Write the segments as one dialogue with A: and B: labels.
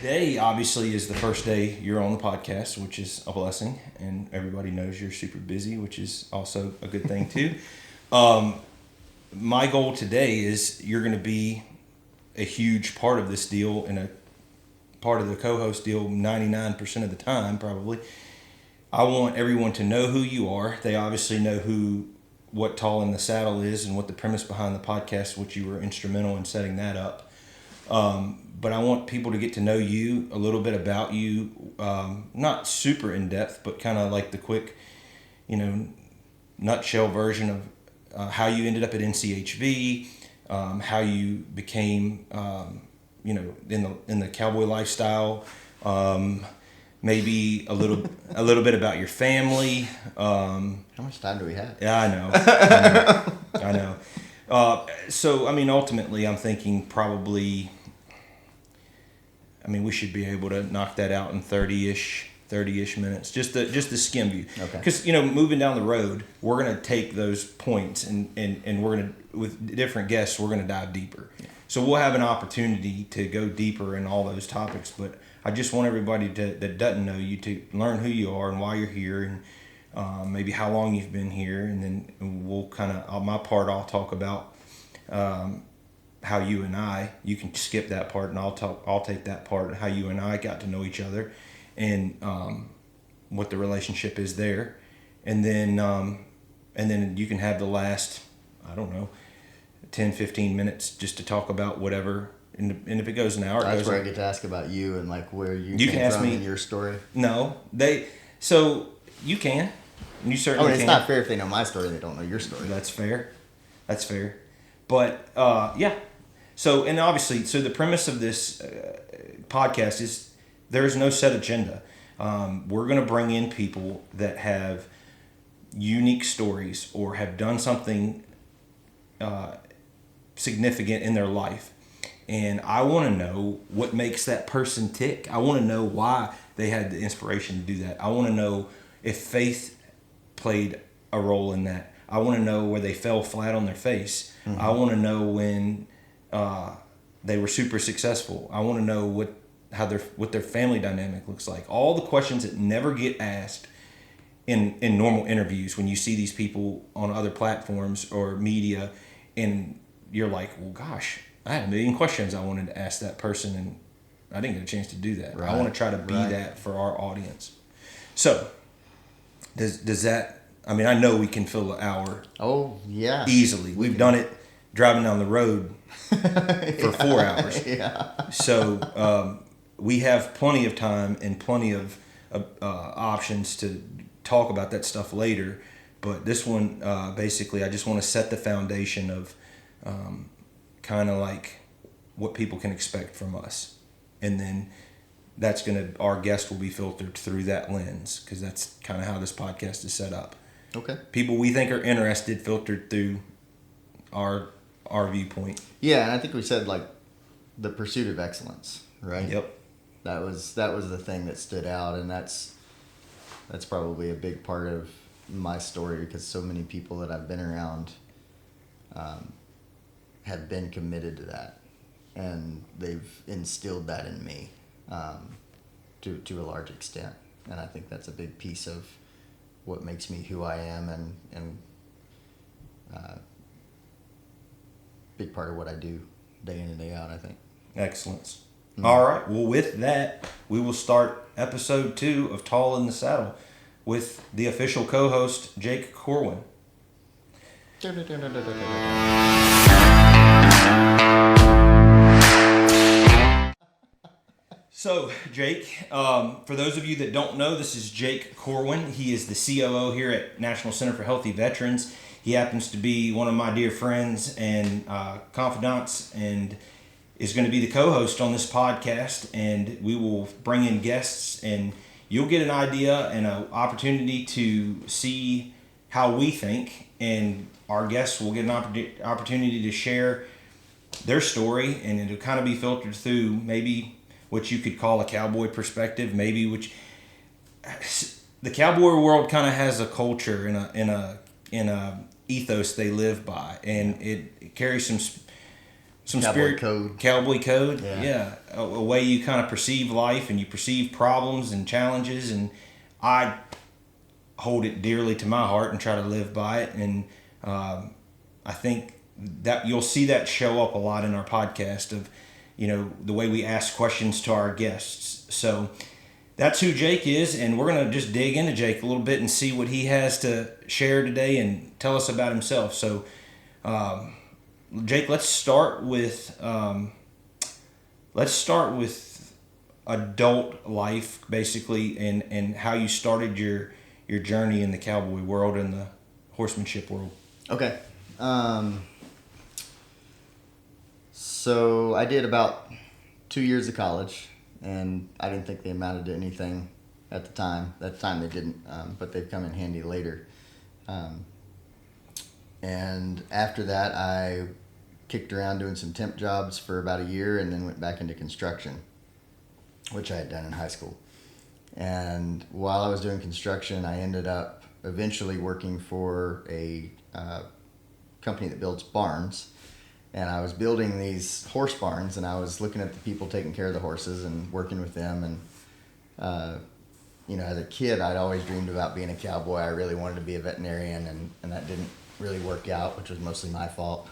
A: Today, obviously, is the first day you're on the podcast, which is a blessing, and everybody knows you're super busy, which is also a good thing too. My goal today is you're going to be a huge part of this deal and a part of the co-host deal 99% of the time, probably. I want everyone to know who you are. They obviously know what Tall in the Saddle is and what the premise behind the podcast, which you were instrumental in setting that up. But I want people to get to know you, a little bit about you, not super in depth, but kind of like the quick, nutshell version of how you ended up at NCHV, how you became, in the cowboy lifestyle, maybe a little bit about your family.
B: How much time do we have?
A: Yeah, I know. So, ultimately, I'm thinking probably, we should be able to knock that out in 30-ish minutes, just the skim view.
B: Okay.
A: Because, moving down the road, we're going to take those points and we're going to, with different guests, we're going to dive deeper. Yeah. So we'll have an opportunity to go deeper in all those topics, but I just want everybody that doesn't know you to learn who you are and why you're here, and maybe how long you've been here, and then we'll kind of, on my part, I'll talk about how you can skip that part, and I'll take that part, how you and I got to know each other, and what the relationship is there, and then you can have the last, 10-15 minutes just to talk about whatever. And if it goes an hour,
B: that's where I get to ask about you and like where you
A: can
B: came
A: ask
B: from
A: me
B: in your story.
A: No, so you can. You certainly can.
B: It's not fair if they know my story, they don't know your story.
A: That's fair. But yeah. So, and obviously, the premise of this podcast is there is no set agenda. We're going to bring in people that have unique stories or have done something significant in their life. And I want to know what makes that person tick. I want to know why they had the inspiration to do that. I want to know if faith played a role in that. I want to know where they fell flat on their face. Mm-hmm. I want to know when they were super successful. I want to know what their family dynamic looks like. All the questions that never get asked in normal interviews when you see these people on other platforms or media, and you're like, well, gosh, I had a million questions I wanted to ask that person, and I didn't get a chance to do that. Right. I want to try to be that for our audience. So, does that? I know we can fill an hour.
B: Oh yeah,
A: easily. We've done it driving down the road for 4 hours.
B: Yeah.
A: So we have plenty of time and plenty of options to talk about that stuff later. But this one, basically, I just want to set the foundation of kind of like what people can expect from us, and then our guest will be filtered through that lens, because that's kind of how this podcast is set up.
B: Okay.
A: People we think are interested filtered through our viewpoint.
B: Yeah, and I think we said like the pursuit of excellence, right?
A: Yep.
B: That was the thing that stood out, and that's probably a big part of my story, because so many people that I've been around have been committed to that, and they've instilled that in me to a large extent, and I think that's a big piece of what makes me who I am, and big part of what I do day in and day out, I think.
A: Excellence. Mm-hmm. All right. Well, with that, we will start episode 2 of Tall in the Saddle with the official co-host, Jake Corwin. So, Jake, for those of you that don't know, this is Jake Corwin. He is the COO here at National Center for Healthy Veterans. He happens to be one of my dear friends and confidants, and is going to be the co-host on this podcast. And we will bring in guests, and you'll get an idea and an opportunity to see how we think, and our guests will get an opportunity to share their story, and it'll kind of be filtered through maybe what you could call a cowboy perspective, maybe the cowboy world kind of has a culture and a ethos they live by, and it carries some some
B: cowboy
A: spirit
B: code.
A: Cowboy code.
B: Yeah.
A: A way you kind of perceive life and you perceive problems and challenges, and I hold it dearly to my heart and try to live by it. And I think that you'll see that show up a lot in our podcast of, the way we ask questions to our guests. So that's who Jake is, and we're going to just dig into Jake a little bit and see what he has to share today and tell us about himself. So, Jake, let's start with adult life, basically, and how you started your journey in the cowboy world and the horsemanship world.
B: Okay. So I did about 2 years of college, and I didn't think they amounted to anything at the time. At the time they didn't, but they've come in handy later. And after that, I kicked around doing some temp jobs for about a year and then went back into construction, which I had done in high school. And while I was doing construction, I ended up eventually working for a company that builds barns. And I was building these horse barns, and I was looking at the people taking care of the horses and working with them. And, as a kid, I'd always dreamed about being a cowboy. I really wanted to be a veterinarian, and that didn't really work out, which was mostly my fault.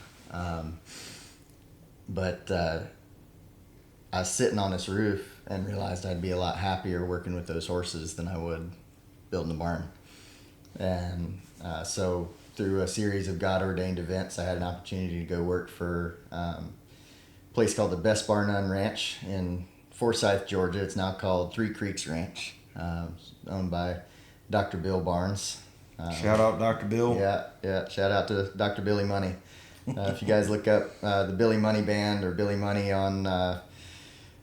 B: But I was sitting on this roof and realized I'd be a lot happier working with those horses than I would building a barn. And so through a series of God-ordained events, I had an opportunity to go work for a place called the Best Bar None Ranch in Forsyth, Georgia. It's now called Three Creeks Ranch, owned by Dr. Bill Barnes.
A: Shout out Dr. Bill.
B: Yeah. Shout out to Dr. Billy Money. If you guys look up the Billy Money Band or Billy Money on,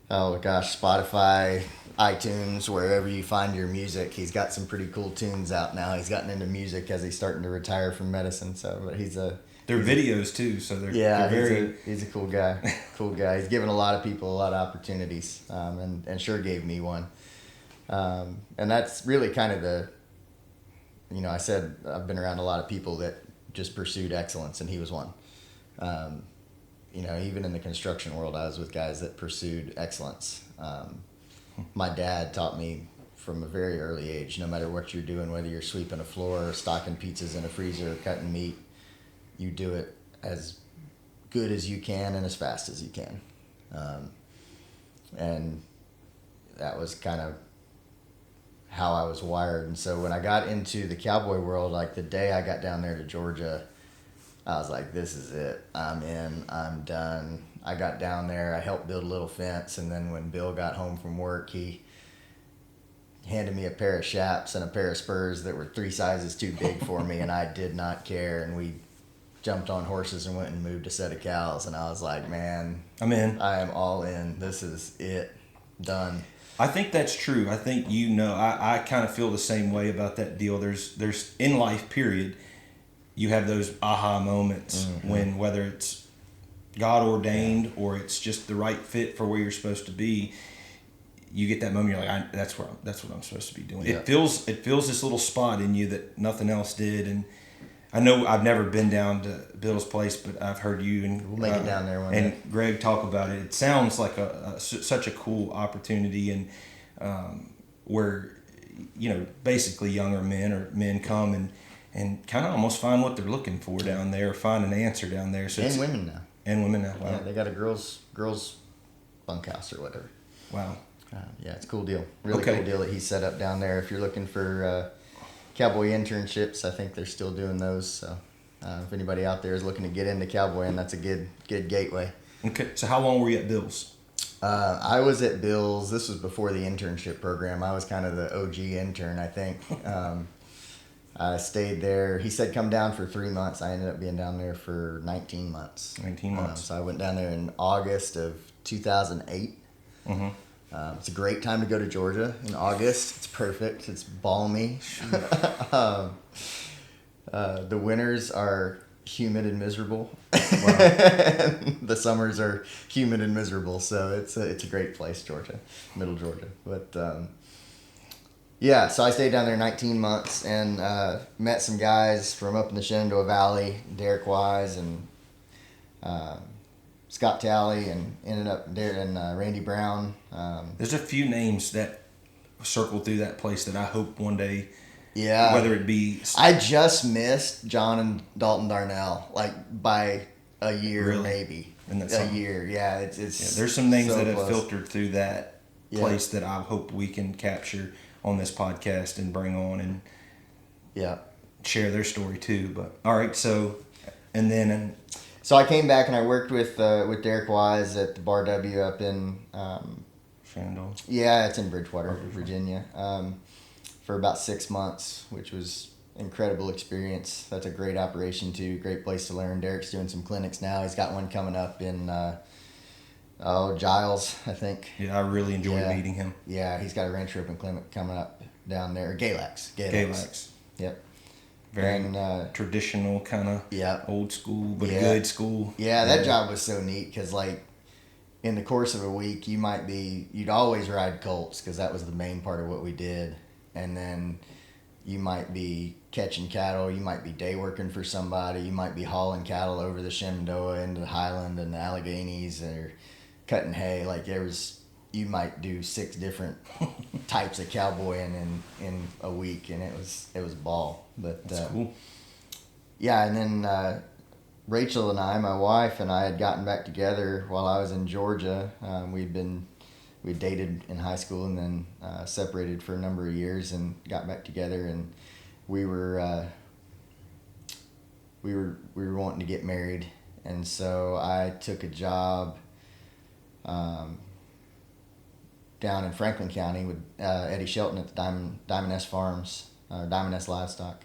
B: Spotify, iTunes, wherever you find your music, he's got some pretty cool tunes out now. He's gotten into music as he's starting to retire from medicine. So, but
A: they're videos too, so they're
B: he's a cool guy. Cool guy. He's given a lot of people a lot of opportunities, and sure gave me one. And that's really kind of I said I've been around a lot of people that just pursued excellence, and he was one. Even in the construction world, I was with guys that pursued excellence. My dad taught me from a very early age, no matter what you're doing, whether you're sweeping a floor or stocking pizzas in a freezer or cutting meat, you do it as good as you can and as fast as you can. And that was kind of how I was wired. And so when I got into the cowboy world, like the day I got down there to Georgia, I was like, this is it. I'm in. I'm done. I got down there. I helped build a little fence. And then when Bill got home from work, he handed me a pair of chaps and a pair of spurs that were 3 sizes too big for me. And I did not care. And we jumped on horses and went and moved a set of cows. And I was like, man,
A: I'm in.
B: I am all in. This is it. Done.
A: I think that's true. I think I kind of feel the same way about that deal. There's in life, period, you have those aha moments when whether it's God ordained or it's just the right fit for where you're supposed to be, you get that moment. You're like, that's what I'm supposed to be doing. Yeah. It feels this little spot in you that nothing else did. And I know I've never been down to Bill's place, but I've heard you and
B: we'll make it down there one
A: and
B: day.
A: Greg talk about it. It sounds like such a cool opportunity, and where basically younger men or men come and kind of almost find what they're looking for down there, find an answer down there. So
B: and women now.
A: And women now. Wow.
B: Yeah, they got a girls bunkhouse or whatever.
A: Wow.
B: Yeah, it's a cool deal. Really cool deal that he set up down there. If you're looking for cowboy internships, I think they're still doing those. So if anybody out there is looking to get into cowboying, that's a good gateway.
A: Okay. So how long were you at Bill's?
B: I was at Bill's. This was before the internship program. I was kind of the OG intern, I think. I stayed there. He said come down for 3 months. I ended up being down there for 19 months.
A: 19 months.
B: So I went down there in August of 2008. Mm-hmm. It's a great time to go to Georgia in August. It's perfect. It's balmy. The winters are humid and miserable. Wow. The summers are humid and miserable. So it's a great place, Georgia, middle Georgia. But yeah, so I stayed down there 19 months and met some guys from up in the Shenandoah Valley, Derek Wise and Scott Talley, and ended up there in Randy Brown.
A: There's a few names that circle through that place that I hope one day,
B: Yeah.
A: whether it be...
B: I just missed John and Dalton Darnell, like by a year,
A: Really?
B: maybe.
A: And that's
B: a
A: something.
B: year, yeah. It's
A: Yeah, there's some names
B: so
A: that have
B: close.
A: filtered through that
B: Yeah.
A: place that I hope we can capture on this podcast and bring on and
B: Yeah.
A: share their story too. But all right, so and then
B: So I came back and I worked with Derek Wise at the Bar W up in
A: Shenandoah.
B: yeah, it's in Bridgewater, Virginia, for about 6 months, which was incredible experience. That's a great operation too, great place to learn. Derek's doing some clinics now. He's got one coming up in Giles, I think.
A: Yeah, I really enjoyed
B: Yeah.
A: meeting him.
B: Yeah, he's got a ranch roping clinic coming up down there. Galax.
A: Galax.
B: Yep.
A: Very
B: And,
A: traditional, kind of
B: yeah.
A: old school, but
B: Yeah.
A: a good school.
B: Yeah, that job was so neat because, like, in the course of a week, you'd always ride colts because that was the main part of what we did. And then you might be catching cattle, you might be day working for somebody, you might be hauling cattle over the Shenandoah into the Highland and the Alleghenies, or cutting hay. Like, you might do 6 different types of cowboying in a week, and it was a ball. But
A: That's cool.
B: yeah, and then Rachel and I, my wife and I, had gotten back together while I was in Georgia. We dated in high school and then separated for a number of years and got back together, and we were wanting to get married, and so I took a job down in Franklin County with Eddie Shelton at the Diamond S Farms, Diamond S Livestock,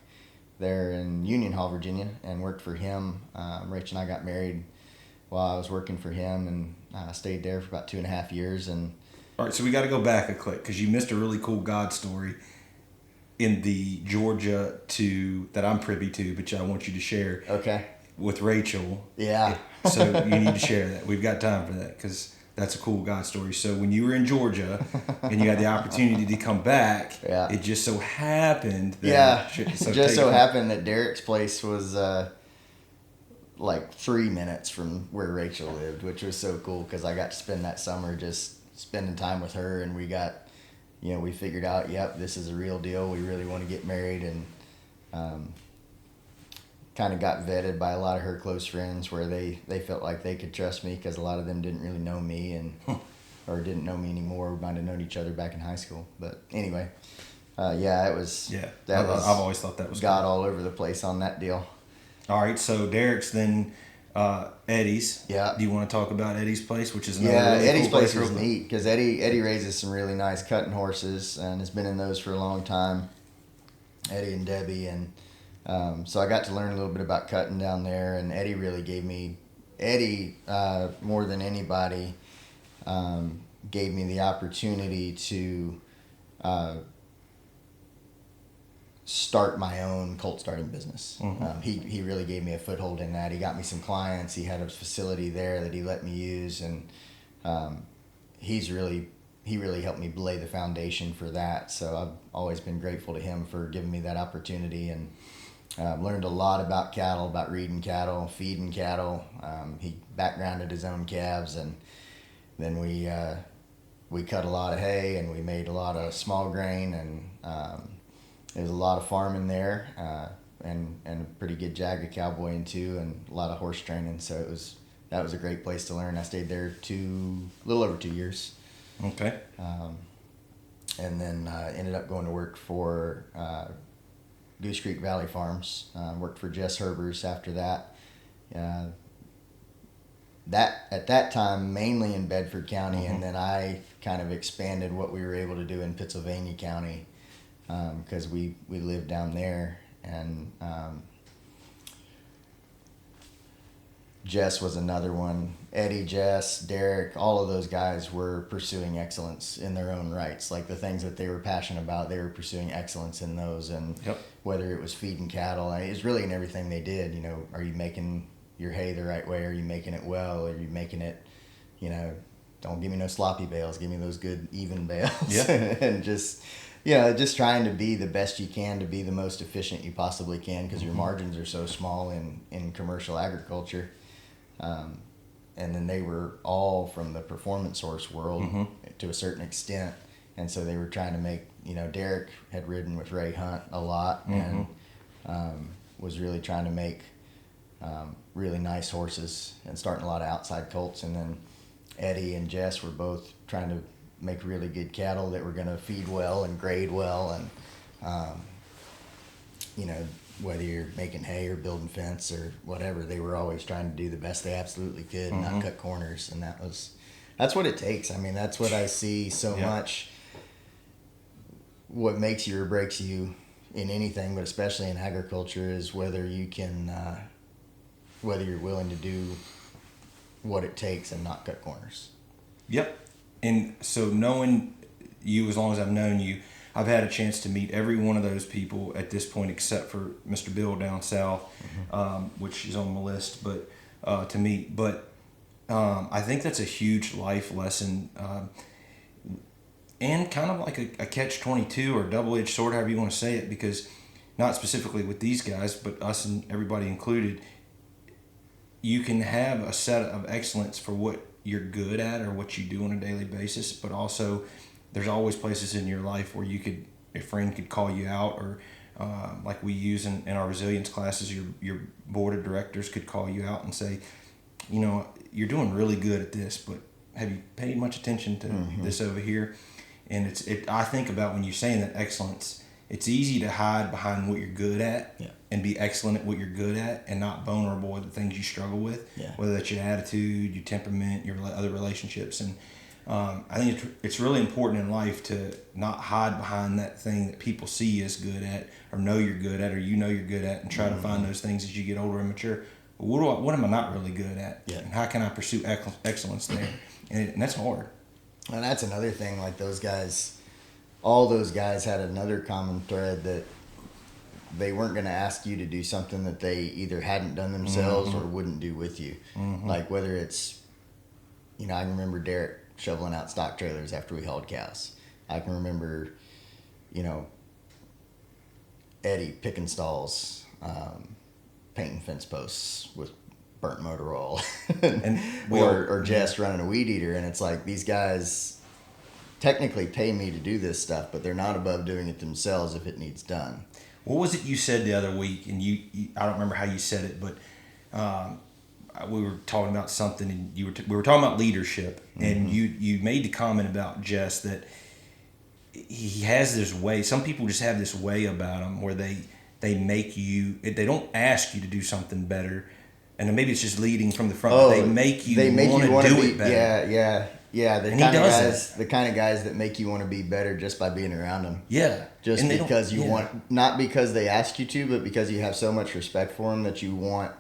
B: there in Union Hall, Virginia, and worked for him. Rach and I got married while I was working for him, and stayed there for about 2.5 years. And
A: All right, so we got to go back a click because you missed a really cool God story in the Georgia that I'm privy to, but I want you to share
B: okay,
A: with Rachel.
B: yeah,
A: So you need to share that. We've got time for that because that's a cool God story. So when you were in Georgia and you had the opportunity to come back,
B: Yeah.
A: it just so happened that...
B: yeah,
A: So
B: just so
A: take-
B: happened that Derek's place was like 3 minutes from where Rachel lived, which was so cool because I got to spend that summer just spending time with her, and we got, we figured out, yep, this is a real deal. We really want to get married, and kind of got vetted by a lot of her close friends where they felt like they could trust me because a lot of them didn't really know me and or didn't know me anymore. We might have known each other back in high school, but anyway, it was
A: I've always thought that was
B: God
A: cool.
B: all over the place on that deal.
A: All right, so Derek's then Eddie's.
B: Yeah.
A: Do you want to talk about Eddie's place, which is another
B: Yeah,
A: really
B: Eddie's
A: cool
B: place was
A: real quick?
B: neat because Eddie raises some really nice cutting horses and has been in those for a long time. Eddie and Debbie, and so I got to learn a little bit about cutting down there, and Eddie really gave me more than anybody gave me the opportunity to start my own colt starting business.
A: Mm-hmm.
B: He really gave me a foothold in that. He got me some clients. He had a facility there that he let me use, and he really helped me lay the foundation for that. So I've always been grateful to him for giving me that opportunity, and learned a lot about cattle, about reading cattle, feeding cattle. He backgrounded his own calves, and then we cut a lot of hay, and we made a lot of small grain, and there was a lot of farming there, and a pretty good jag of cowboying too, and a lot of horse training. So that was a great place to learn. I stayed there a little over 2 years.
A: Okay.
B: And then ended up going to work for Goose Creek Valley Farms. Worked for Jess Herbers after that. That at that time mainly in Bedford County,
A: Mm-hmm.
B: and then I kind of expanded what we were able to do in Pittsylvania County because we lived down there, and Jess was another one. Eddie, Jess, Derek, all of those guys were pursuing excellence in their own rights. Like the things that they were passionate about, they were pursuing excellence in those. And
A: Yep.
B: whether it was feeding cattle, it was really in everything they did. Are you making your hay the right way? Are you making it well? Are you making it, don't give me no sloppy bales. Give me those good, even bales.
A: Yep.
B: And just trying to be the best you can, to be the most efficient you possibly can, because your margins are so small in commercial agriculture. and then they were all from the performance horse world
A: Mm-hmm.
B: to a certain extent, and so they were trying to make, Derek had ridden with Ray Hunt a lot,
A: Mm-hmm.
B: and was really trying to make really nice horses and starting a lot of outside colts, and then Eddie and Jess were both trying to make really good cattle that were going to feed well and grade well, and whether you're making hay or building fence or whatever, they were always trying to do the best they absolutely could and
A: Mm-hmm.
B: not cut corners, and that's what it takes. I mean, that's what I see so
A: Yeah.
B: much. What makes you or breaks you in anything, but especially in agriculture, is whether you can, whether you're willing to do what it takes and not cut corners.
A: Yep. And so knowing you, as long as I've known you, I've had a chance to meet every one of those people at this point, except for Mr. Bill down south, which is on my list, but to meet. But I think that's a huge life lesson, and kind of like a catch-22 or double-edged sword, however you want to say it, because not specifically with these guys, but us and everybody included, you can have a set of excellence for what you're good at or what you do on a daily basis, but also there's always places in your life where a friend could call you out, or like we use in our resilience classes, your board of directors could call you out and say, you're doing really good at this, but have you paid much attention to this over here? And I think about when you're saying that excellence, it's easy to hide behind what you're good at,
B: Yeah.
A: and be excellent at what you're good at, and not vulnerable with the things you struggle with,
B: Yeah.
A: whether that's your attitude, your temperament, your other relationships. And I think it's really important in life to not hide behind that thing that people see you as good at, or know you're good at, or you're good at, and try to find those things as you get older and mature. But what am I not really good at?
B: Yeah.
A: And how can I pursue excellence there? And that's hard.
B: And that's another thing, like those guys, all those guys had another common thread, that they weren't going to ask you to do something that they either hadn't done themselves or wouldn't do with you. Like whether it's, I can remember Derek shoveling out stock trailers after we hauled cows. I can remember, Eddie picking stalls, painting fence posts with burnt motor oil, or Jess running a weed eater. And it's like, these guys technically pay me to do this stuff, but they're not above doing it themselves if it needs done.
A: What was it you said the other week? And you I don't remember how you said it, but we were talking about something, and we were talking about leadership, and you made the comment about Jess that he has this way. Some people just have this way about him where they make you. They don't ask you to do something better, and maybe it's just leading from the front. But they make you want to do it better.
B: Yeah. The kind of guys that make you want to be better just by being around them.
A: Yeah.
B: Just because you want, not because they ask you to, but because you have so much respect for them that you want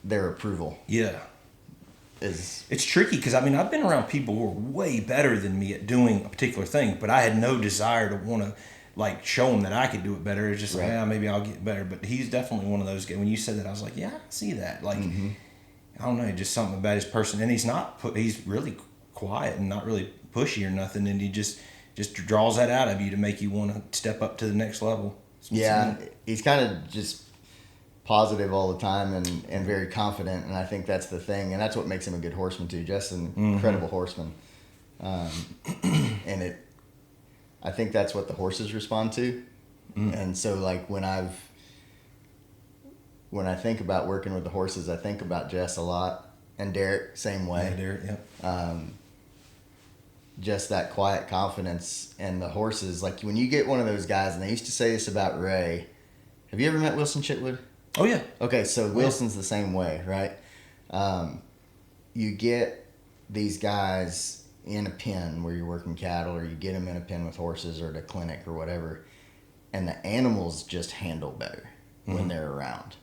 B: their approval.
A: Yeah. It's tricky because, I've been around people who are way better than me at doing a particular thing, but I had no desire to want to show them that I could do it better. It's just like, maybe I'll get better. But he's definitely one of those guys. When you said that, I was like, yeah, I see that. I don't know, just something about his person. And he's really quiet and not really pushy or nothing, and he just draws that out of you to make you want to step up to the next level.
B: Yeah, he's kind of just positive all the time and very confident, and I think that's the thing, and that's what makes him a good horseman too. Just an incredible horseman, and I think that's what the horses respond to. And so when I think about working with the horses, I think about Jess a lot, and Derek, same way.
A: Yeah, Derek, yeah.
B: Just that quiet confidence, and the horses, like when you get one of those guys, and they used to say this about Ray. Have you ever met Wilson Chitwood?
A: Oh, yeah.
B: Okay, so Wilson's the same way, right? You get these guys in a pen where you're working cattle, or you get them in a pen with horses or at a clinic or whatever, and the animals just handle better when they're around,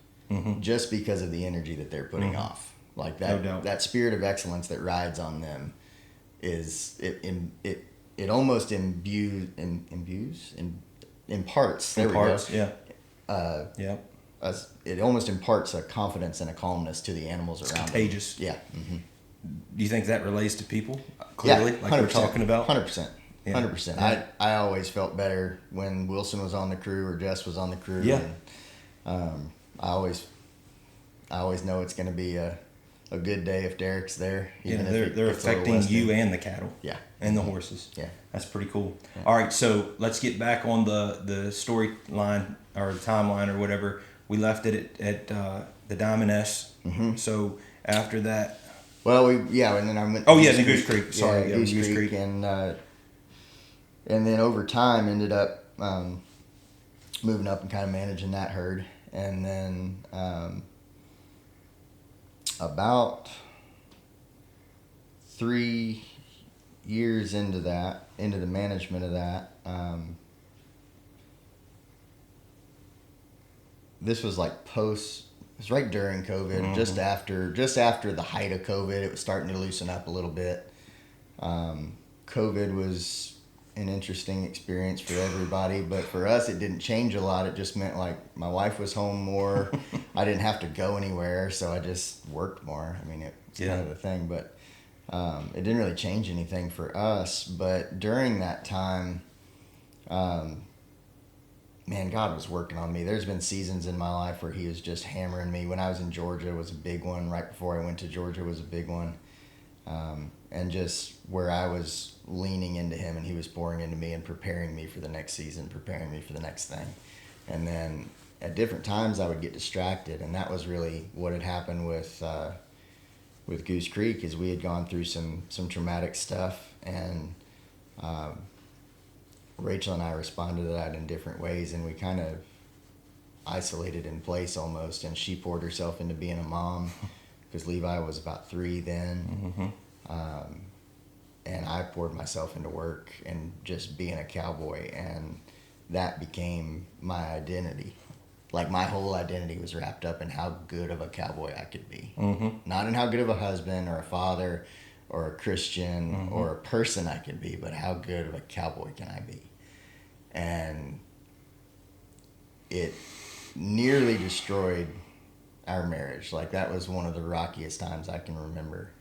B: just because of the energy that they're putting off. Like that,
A: No doubt.
B: That spirit of excellence that rides on them it almost imparts. There
A: Imparts,
B: we go.
A: Yeah.
B: It almost imparts a confidence and a calmness to the animals around
A: Contagious.
B: them. Yeah. Mm-hmm.
A: Do you think that relates to people? Clearly,
B: Yeah, 100%,
A: like we're talking about?
B: 100%.
A: Yeah.
B: 100%.
A: Yeah.
B: I always felt better when Wilson was on the crew or Jess was on the crew.
A: Yeah.
B: And, I always know it's going to be a a good day if Derek's there.
A: Yeah, they're affecting you and the cattle.
B: Yeah.
A: And the horses.
B: Yeah.
A: That's pretty cool.
B: Yeah.
A: All right, so let's get back on the storyline or the timeline or whatever. We left it at the Diamond S.
B: Mm-hmm.
A: So after that.
B: Well, and then I went.
A: Oh yeah, the Goose Creek. Sorry,
B: Goose Creek, and then over time ended up moving up and kind of managing that herd, and then about 3 years into the management of that. This was like it was right during COVID, mm-hmm. just after the height of COVID. It was starting to loosen up a little bit. COVID was an interesting experience for everybody, but for us it didn't change a lot. It just meant like my wife was home more. I didn't have to go anywhere, so I just worked more. I mean, it's kind of the thing, but it didn't really change anything for us. But during that time, man, God was working on me. There's been seasons in my life where he was just hammering me. When I was in Georgia was a big one. Right before I went to Georgia was a big one. And just where I was leaning into him and he was pouring into me and preparing me for the next season, preparing me for the next thing. And then at different times I would get distracted, and that was really what had happened with Goose Creek. Is we had gone through some traumatic stuff, and Rachel and I responded to that in different ways, and we kind of isolated in place almost, and she poured herself into being a mom because Levi was about 3 then.
A: Mm-hmm.
B: And I poured myself into work and just being a cowboy, and that became my identity. Like my whole identity was wrapped up in how good of a cowboy I could be.
A: Mm-hmm.
B: Not in how good of a husband or a father or a Christian
A: mm-hmm.
B: or a person I could be, but how good of a cowboy can I be? And it nearly destroyed our marriage. Like that was one of the rockiest times I can remember.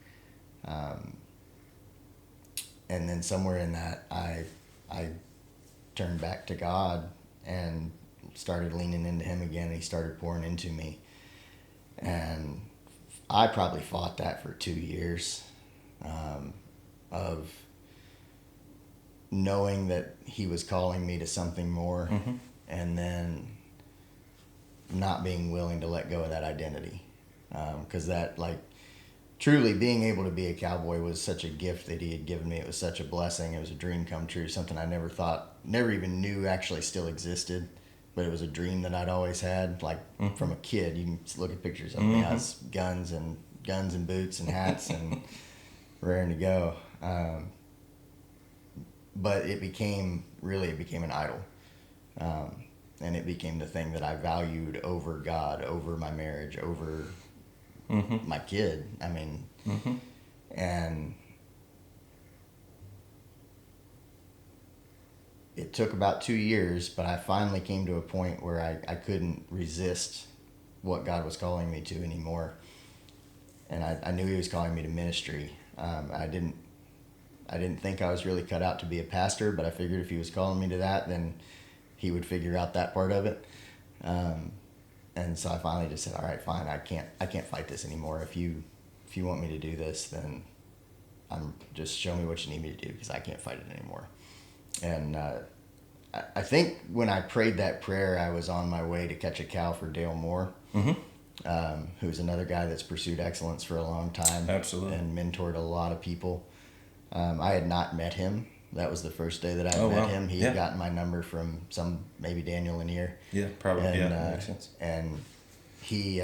B: And then somewhere in that, I turned back to God and started leaning into him again, and he started pouring into me. And I probably fought that for 2 years, of knowing that he was calling me to something more,
A: mm-hmm.
B: and then not being willing to let go of that identity. 'Cause that, like, truly being able to be a cowboy was such a gift that he had given me. It was such a blessing. It was a dream come true, something I never even knew actually still existed, but it was a dream that I'd always had, like
A: mm-hmm.
B: from a kid. You can look at pictures of
A: mm-hmm.
B: me. I was guns and boots and hats and raring to go. But it became an idol. And it became the thing that I valued over God, over my marriage, over
A: mm-hmm.
B: my kid. I mean,
A: mm-hmm.
B: and it took about 2 years, but I finally came to a point where I couldn't resist what God was calling me to anymore. And I knew he was calling me to ministry. I didn't think I was really cut out to be a pastor, but I figured if he was calling me to that, then he would figure out that part of it. And so I finally just said, all right, fine. I can't fight this anymore. If you want me to do this, then just show me what you need me to do, because I can't fight it anymore. And I think when I prayed that prayer, I was on my way to catch a cow for Dale Moore,
A: mm-hmm.
B: Who's another guy that's pursued excellence for a long time.
A: Absolutely.
B: And mentored a lot of people. I had not met him. That was the first day that I met him. He had gotten my number from maybe Daniel Lanier.
A: Yeah, probably.
B: And,
A: that makes sense.
B: And he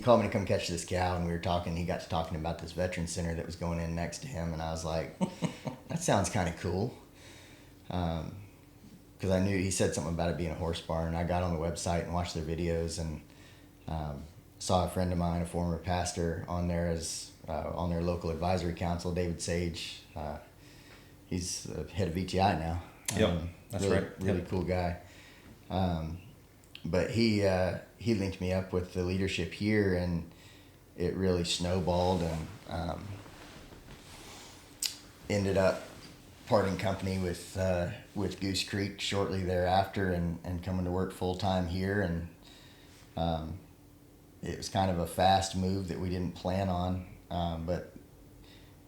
B: called me to come catch this cow, and we were talking. He got to talking about this veteran center that was going in next to him, and I was like, that sounds kind of cool. Because I knew he said something about it being a horse barn. I got on the website and watched their videos, and saw a friend of mine, a former pastor, on there as on their local advisory council, David Sage. He's the head of VTI now.
A: Yep, that's
B: really,
A: right.
B: Really cool guy. But he linked me up with the leadership here, and it really snowballed, and ended up parting company with Goose Creek shortly thereafter, and coming to work full time here, and It was kind of a fast move that we didn't plan on, but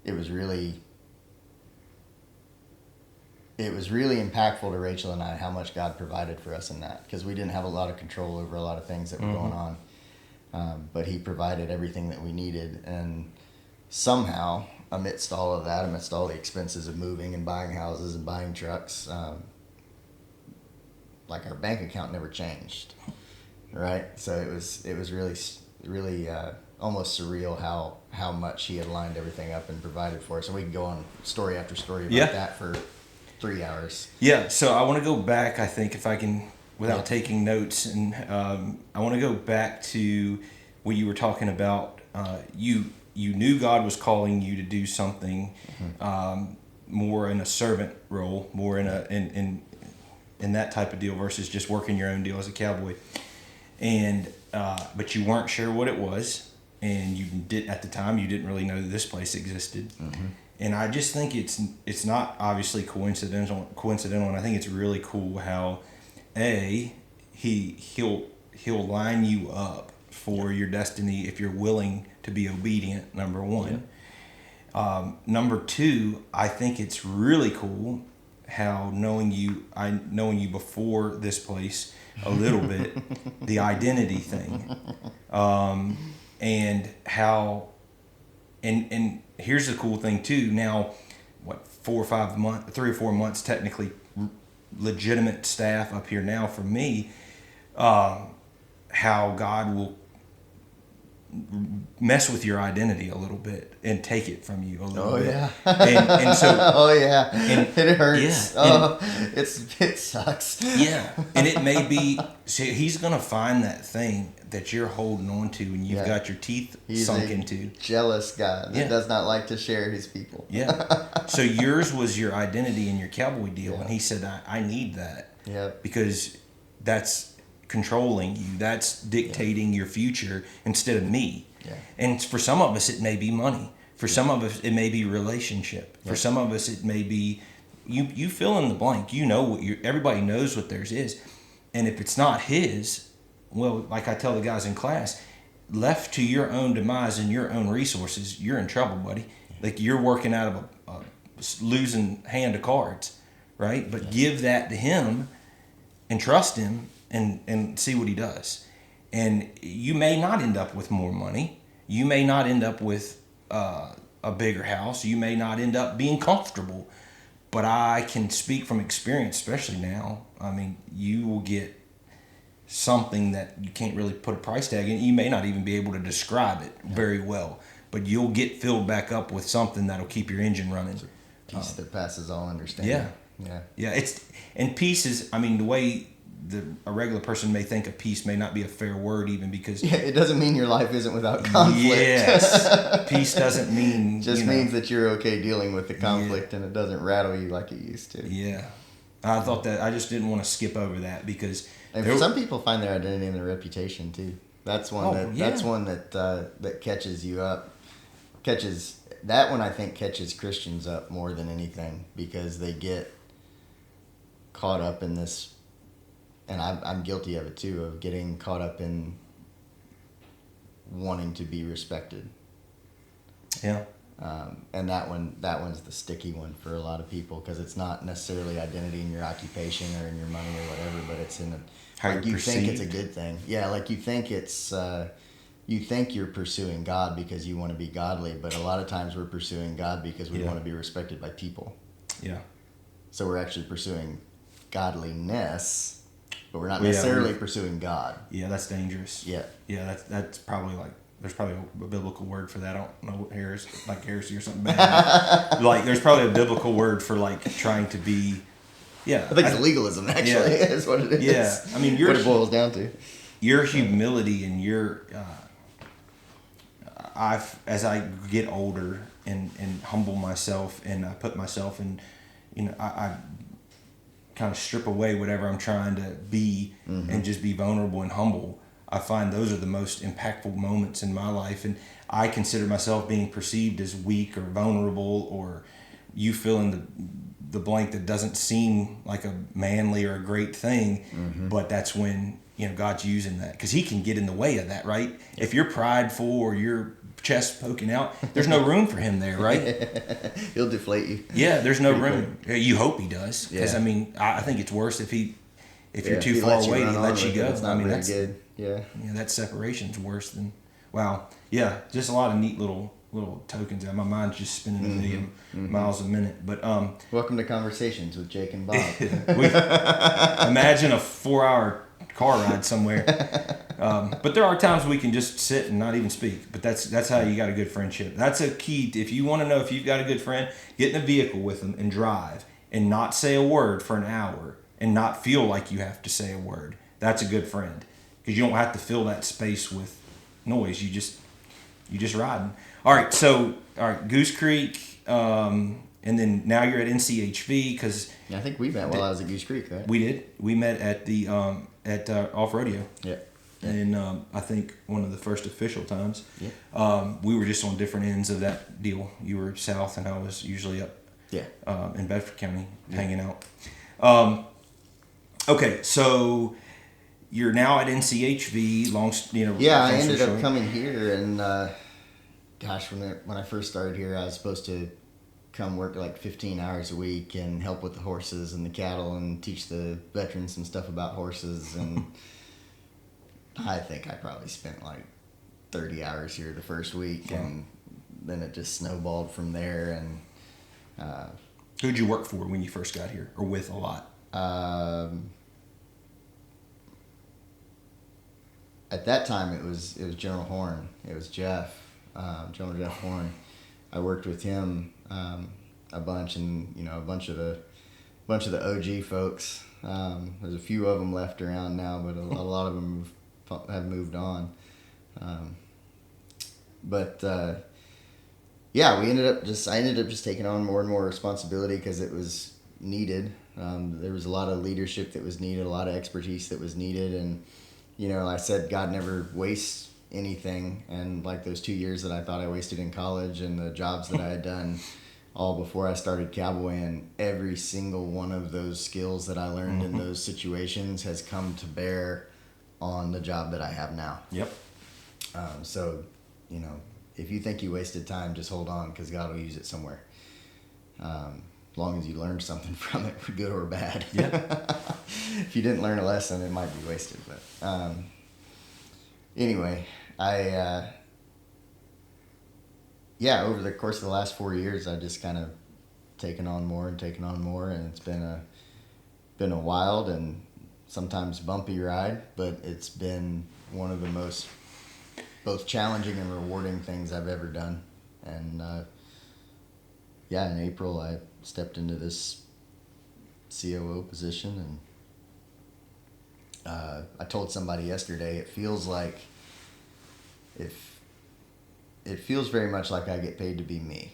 B: it was really impactful to Rachel and I how much God provided for us in that, because we didn't have a lot of control over a lot of things that were going on, but He provided everything that we needed. And somehow, amidst all of that, amidst all the expenses of moving and buying houses and buying trucks, like our bank account never changed, right? So it was really almost surreal how much He had lined everything up and provided for us. And we could go on story after story about that for 3 hours.
A: Yeah, so I want to go back, I think, if I can, without taking notes, and I want to go back to what you were talking about. You knew God was calling you to do something more in a servant role, more in that type of deal versus just working your own deal as a cowboy. And but you weren't sure what it was, and at the time you didn't really know that this place existed. And I just think it's not obviously coincidental, and I think it's really cool how he'll line you up for your destiny if you're willing to be obedient. Number one. Number two, I think it's really cool how knowing you before this place a little bit, the identity thing, and how, and here's the cool thing too. Now, 3 or 4 months technically, legitimate staff up here now for me. How God will mess with your identity a little bit and take it from you a little bit.
B: Yeah.
A: And so
B: it hurts.
A: Yeah,
B: it sucks.
A: Yeah, and it may be. See, He's gonna find that thing that you're holding on to, and you've got your teeth sunk into.
B: Jealous God that does not like to share His people.
A: Yeah. So yours was your identity in your cowboy deal, and He said, "I need that."
B: Yeah.
A: Because that's controlling you. That's dictating your future instead of me.
B: Yeah.
A: And for some of us, it may be money. For some of us, it may be relationship. For some of us, it may be you fill in the blank. You know what everybody knows what theirs is. And if it's not His, well, like I tell the guys in class, left to your own demise and your own resources, you're in trouble, buddy. Like you're working out of a losing hand of cards, right? But give that to Him and trust Him and see what He does. And you may not end up with more money. You may not end up with a bigger house. You may not end up being comfortable. But I can speak from experience, especially now. I mean, you will get something that you can't really put a price tag in. You may not even be able to describe it very well. But you'll get filled back up with something that'll keep your engine running.
B: Peace that passes all understanding.
A: Yeah. And peace is, I mean, the way a regular person may think of peace may not be a fair word, even because
B: it doesn't mean your life isn't without conflict.
A: Yes. Peace doesn't mean
B: just means that you're okay dealing with the conflict and it doesn't rattle you like it used to.
A: Yeah. I thought that I just didn't want to skip over that because
B: some people find their identity in their reputation too. That's one that's one that catches you up. That one I think catches Christians up more than anything, because they get caught up in this. And I'm guilty of it too, of getting caught up in wanting to be respected.
A: Yeah.
B: And that one's the sticky one for a lot of people, because it's not necessarily identity in your occupation or in your money or whatever, but it's in
A: how
B: like you
A: perceived.
B: think it's a good thing. Yeah, like you think you think you're pursuing God because you want to be godly, but a lot of times we're pursuing God because we want to be respected by people.
A: Yeah.
B: So we're actually pursuing godliness, but we're not necessarily pursuing God.
A: Yeah, that's dangerous.
B: Yeah.
A: Yeah, that's probably like, there's probably a biblical word for that. I don't know what heresy or something bad. Like, there's probably a biblical word for like trying to be. Yeah,
B: I think it's legalism. Actually, is what it is.
A: Yeah, I mean,
B: what it boils down to.
A: Your humility and your, as I get older and humble myself and I put myself in, I kind of strip away whatever I'm trying to be and just be vulnerable and humble. I find those are the most impactful moments in my life, and I consider myself being perceived as weak or vulnerable, or you fill in the blank that doesn't seem like a manly or a great thing, but that's when God's using that, because he can get in the way of that, right? If you're prideful or your chest poking out, there's no room for him there, right?
B: He'll deflate you.
A: Yeah, there's no
B: Pretty
A: room. You hope he does, because
B: Yeah.
A: I mean, I think it's worse if you're
B: Yeah,
A: too
B: he
A: far
B: lets you
A: away and
B: run
A: he
B: on
A: lets you
B: with it,
A: go.
B: it's not
A: I mean,
B: very
A: that's
B: good. Yeah.
A: that separation's worse than. Wow. Yeah, just a lot of neat little tokens. My mind's just spinning a million miles a minute. But
B: Welcome to Conversations with Jake and Bob.
A: imagine a 4-hour car ride somewhere. But there are times we can just sit and not even speak. But that's how you got a good friendship. That's a key. If you want to know if you've got a good friend, get in a vehicle with them and drive and not say a word for an hour and not feel like you have to say a word. That's a good friend, because you don't have to fill that space with noise. You just riding. All right, Goose Creek, and then now you're at NCHV, because
B: I think we met while I was at Goose Creek, right?
A: we did. We met at the Off Rodeo.
B: Yeah.
A: And I think one of the first official times.
B: Yeah.
A: We were just on different ends of that deal. You were south, and I was usually up in Bedford County hanging out. Okay, so you're now at NCHV.
B: Yeah, I
A: long
B: ended
A: story
B: up
A: short.
B: coming here, and when I first started here, I was supposed to come work like 15 hours a week and help with the horses and the cattle and teach the veterans some stuff about horses. And I think I probably spent like 30 hours here the first week, and then it just snowballed from there. And
A: Who'd you work for when you first got here, or with a lot?
B: At that time, it was General Horn. It was Jeff, General Jeff Horn. I worked with him a bunch, and a bunch of the OG folks. There's a few of them left around now, but a lot of them have moved on. I ended up just taking on more and more responsibility because it was needed. There was a lot of leadership that was needed, a lot of expertise that was needed, and I said God never wastes anything. And like those 2 years that I thought I wasted in college, and the jobs that I had done all before I started cowboying, every single one of those skills that I learned in those situations has come to bear on the job that I have now.
A: Yep.
B: So, if you think you wasted time, just hold on, because God will use it somewhere. As long as you learned something from it, good or bad.
A: Yeah.
B: If you didn't learn a lesson, it might be wasted. But anyway, over the course of the last 4 years, I just kind of taken on more, and it's been a wild and sometimes bumpy ride, but it's been one of the most both challenging and rewarding things I've ever done. And in April I stepped into this COO position, and I told somebody yesterday, it feels very much like I get paid to be me.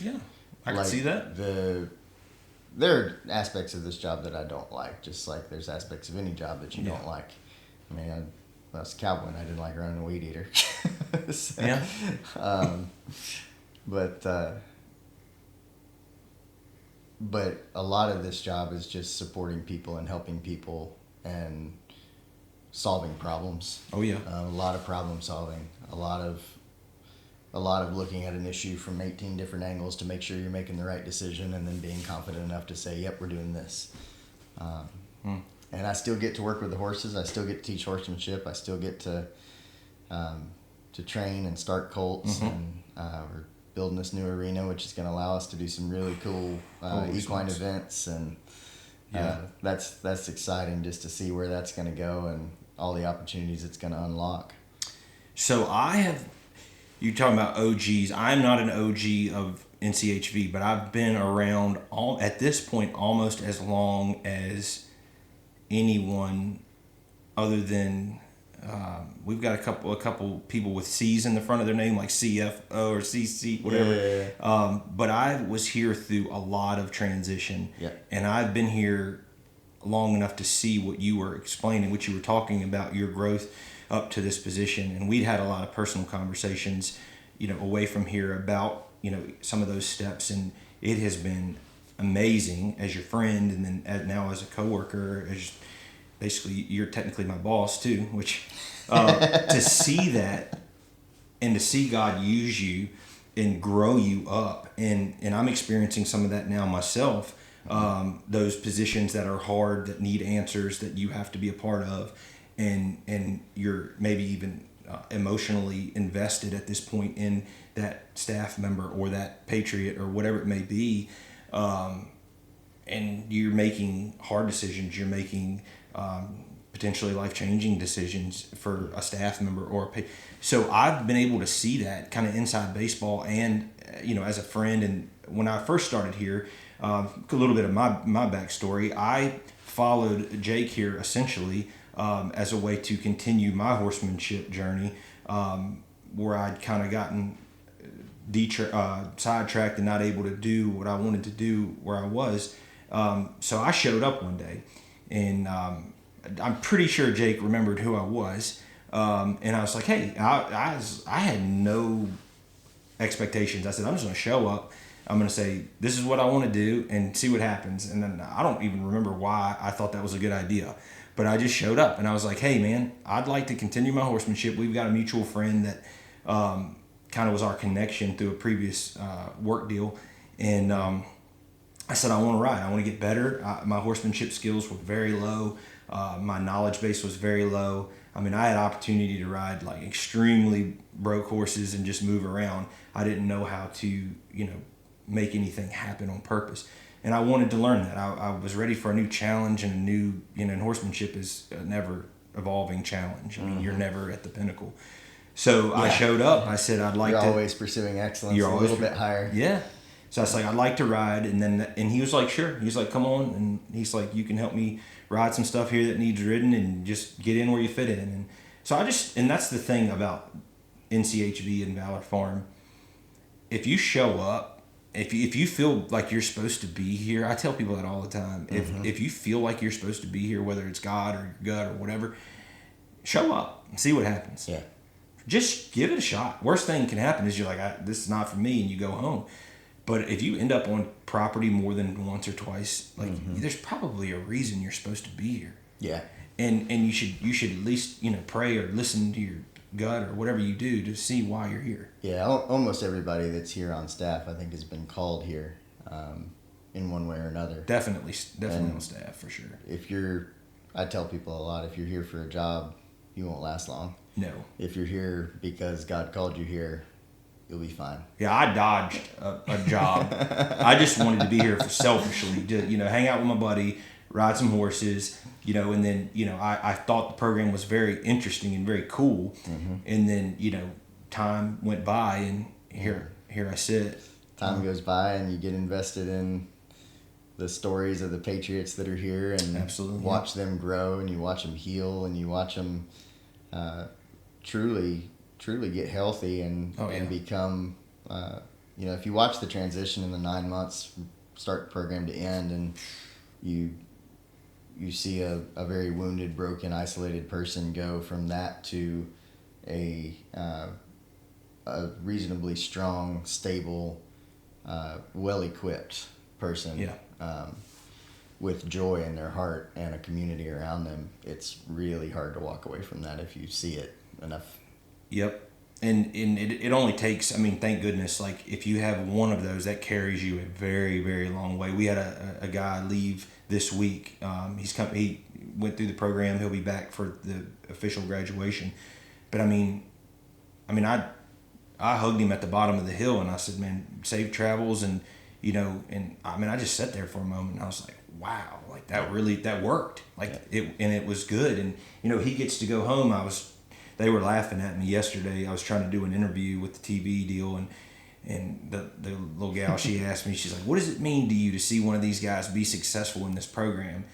A: Yeah, I can see that.
B: There are aspects of this job that I don't like, just like there's aspects of any job that you don't like. I mean, when I was a cowboy, I didn't like running a weed eater. So,
A: yeah.
B: But a lot of this job is just supporting people and helping people and solving problems.
A: Oh yeah.
B: A lot of problem solving. A lot of looking at an issue from 18 different angles to make sure you're making the right decision, and then being confident enough to say, "Yep, we're doing this." And I still get to work with the horses. I still get to teach horsemanship. I still get to train and start colts, and we're building this new arena, which is going to allow us to do some really cool equine events, and that's exciting just to see where that's going to go and all the opportunities it's going to unlock.
A: So you're talking about OGs. I'm not an OG of NCHV, but I've been around at this point almost as long as anyone other than we've got a couple people with C's in the front of their name, like CFO or CC, whatever.
B: Yeah.
A: But I was here through a lot of transition, and I've been here long enough to see what you were explaining, what you were talking about, your growth up to this position. And we'd had a lot of personal conversations, away from here about, some of those steps. And it has been amazing as your friend, and then now as a coworker, basically you're technically my boss too, which to see that and to see God use you and grow you up, and I'm experiencing some of that now myself. Those positions that are hard, that need answers, that you have to be a part of, and you're maybe even emotionally invested at this point in that staff member or that patriot or whatever it may be, and you're making hard decisions. You're making potentially life-changing decisions for a staff member or so I've been able to see that kind of inside baseball, and as a friend. And when I first started here, a little bit of my backstory, I followed Jake here essentially as a way to continue my horsemanship journey, where I'd kind of gotten sidetracked and not able to do what I wanted to do where I was. So I showed up one day, and I'm pretty sure Jake remembered who I was. And I was like, hey, I had no expectations. I said, I'm just going to show up. I'm going to say, this is what I want to do and see what happens. And then I don't even remember why I thought that was a good idea. But I just showed up and I was like, hey, man, I'd like to continue my horsemanship. We've got a mutual friend that kind of was our connection through a previous work deal. And I said, I want to ride. I want to get better. My horsemanship skills were very low. My knowledge base was very low. I mean, I had opportunity to ride like extremely broke horses and just move around. I didn't know how to, make anything happen on purpose. And I wanted to learn that. I was ready for a new challenge, and a new, and horsemanship is a never evolving challenge. I mean, you're never at the pinnacle. So I showed up. I said, I'd like
B: You're
A: to.
B: You're always pursuing excellence.
A: You're always
B: a little bit higher.
A: Yeah. So I was like, I'd like to ride. And he was like, sure. He's like, come on. And he's like, you can help me ride some stuff here that needs ridden and just get in where you fit in. And so and that's the thing about NCHV and Valor Farm. If you show up, if you feel like you're supposed to be here, I tell people that all the time. If you feel like you're supposed to be here, whether it's God or your gut or whatever, show up and see what happens.
B: Yeah.
A: Just give it a shot. Worst thing can happen is you're like, this is not for me, and you go home. But if you end up on property more than once or twice, there's probably a reason you're supposed to be here.
B: Yeah.
A: And you should at least pray or listen to your gut or whatever you do to see why you're here.
B: Yeah, almost everybody that's here on staff, I think, has been called here in one way or another.
A: Definitely on staff for sure.
B: I tell people a lot, if you're here for a job, you won't last long.
A: No.
B: If you're here because God called you here, you'll be fine.
A: Yeah, I dodged a job. I just wanted to be here selfishly, to hang out with my buddy, ride some horses, and then I thought the program was very interesting and very cool, and then time went by, and here I sit.
B: Time goes by, and you get invested in the stories of the Patriots that are here, and
A: absolutely
B: watch them grow, and you watch them heal, and you watch them truly get healthy and become, if you watch the transition in the 9 months, start program to end, and you see a very wounded, broken, isolated person go from that to a reasonably strong, stable, well-equipped person.
A: Yeah.
B: With joy in their heart and a community around them. It's really hard to walk away from that if you see it enough.
A: Yep. And it only takes, thank goodness, like if you have one of those, that carries you a very, very long way. We had a guy leave this week. He went through the program. He'll be back for the official graduation. But I hugged him at the bottom of the hill, and I said, man, safe travels. And, I just sat there for a moment, and I was like, wow, like that worked. Like it was good. And, he gets to go home. They were laughing at me yesterday. I was trying to do an interview with the TV deal, and the little gal, she asked me, she's like, what does it mean to you to see one of these guys be successful in this program?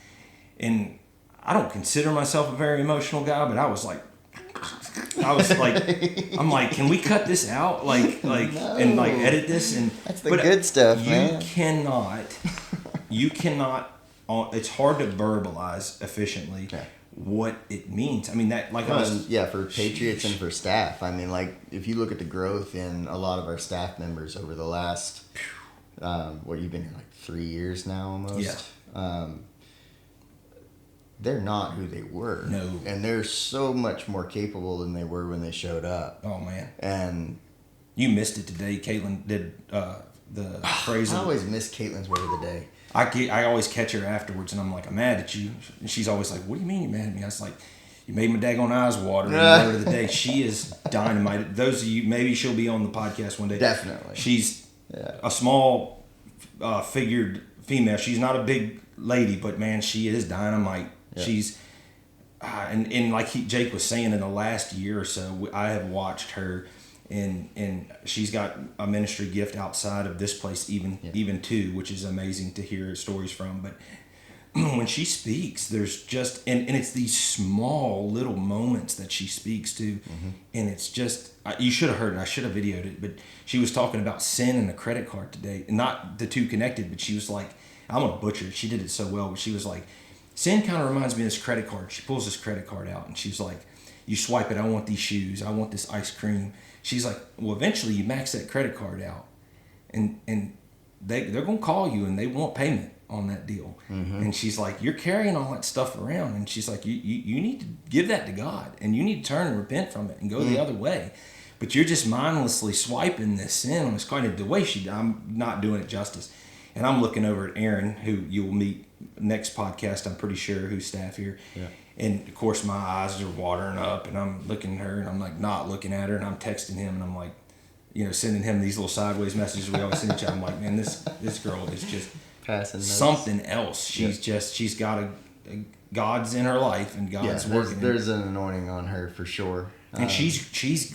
A: And I don't consider myself a very emotional guy, but I was like, I'm like, can we cut this out? No. And edit this? And
B: that's the good stuff, man.
A: You cannot, it's hard to verbalize efficiently.
B: Okay.
A: What it means.
B: For Patriots and for staff. If you look at the growth in a lot of our staff members over the last, you've been here 3 years now almost.
A: Yeah.
B: they're not who they were.
A: No.
B: And they're so much more capable than they were when they showed up.
A: Oh, man.
B: And
A: you missed it today. Caitlin did the phrase.
B: I always miss Caitlin's word of the day.
A: I always catch her afterwards, and I'm like, I'm mad at you. And she's always like, what do you mean you're mad at me? I was like, you made my daggone eyes water. And the word of the day, she is dynamite. Those of you, maybe she'll be on the podcast one day.
B: Definitely.
A: She's a small figured female. She's not a big lady, but man, she is dynamite. Yeah. She's and like Jake was saying, in the last year or so, I have watched her, and she's got a ministry gift outside of this place even too, which is amazing to hear stories from. But when she speaks, there's just and it's these small little moments that she speaks to, and it's just, you should have heard it. I should have videoed it, but she was talking about sin and a credit card today, and not the two connected, but she was like, I'm gonna butcher it. She did it so well, but she was like, sin kind of reminds me of this credit card. She pulls this credit card out, and she's like, you swipe it, I want these shoes, I want this ice cream. She's like, well, eventually you max that credit card out, and they're gonna call you and they want payment on that deal. And she's like, you're carrying all that stuff around, and she's like, you need to give that to God, and you need to turn and repent from it and go the other way. But you're just mindlessly swiping this sin on this card. And the way I'm not doing it justice. And I'm looking over at Aaron, who you'll meet next podcast, I'm pretty sure, who's staff here. Yeah. And of course my eyes are watering up, and I'm looking at her, and I'm like not looking at her, and I'm texting him, and I'm like, sending him these little sideways messages we always send each other. I'm like, man, this girl is just
B: passing
A: something else. She's she's got a God's in her life, and God's working.
B: There's an anointing on her for sure.
A: And she's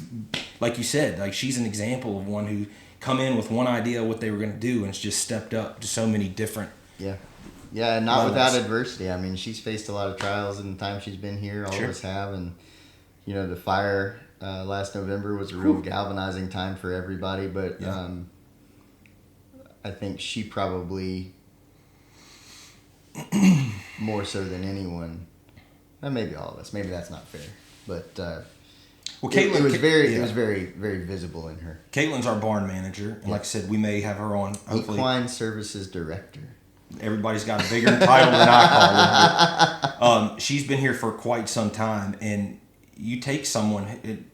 A: like you said, like she's an example of one who come in with one idea of what they were going to do, and it's just stepped up to so many different
B: and not without adversity. I mean, she's faced a lot of trials in the time she's been here. All of us have, and the fire last November was a real galvanizing time for everybody, but I think she probably more so than anyone, and maybe all of us, maybe that's not fair, but well, Caitlin, it was very, very visible in her.
A: Caitlin's our barn manager, and like I said, we may have her on. Hopefully,
B: Equine Services Director.
A: Everybody's got a bigger title than I call it. She's been here for quite some time, and you take someone.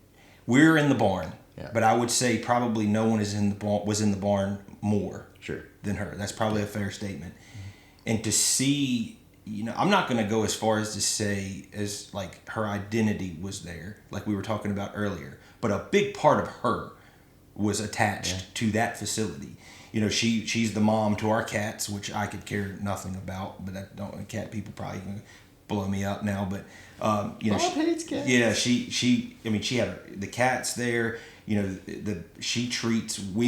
A: We're in the barn, but I would say probably no one was in the barn more than her. That's probably a fair statement. And to see, I'm not going to go as far as to say as like her identity was there, like we were talking about earlier, but a big part of her was attached to that facility. She's the mom to our cats, which I could care nothing about, but cat people probably gonna blow me up now. But
B: Bob hates cats.
A: Yeah, she had the cats there. We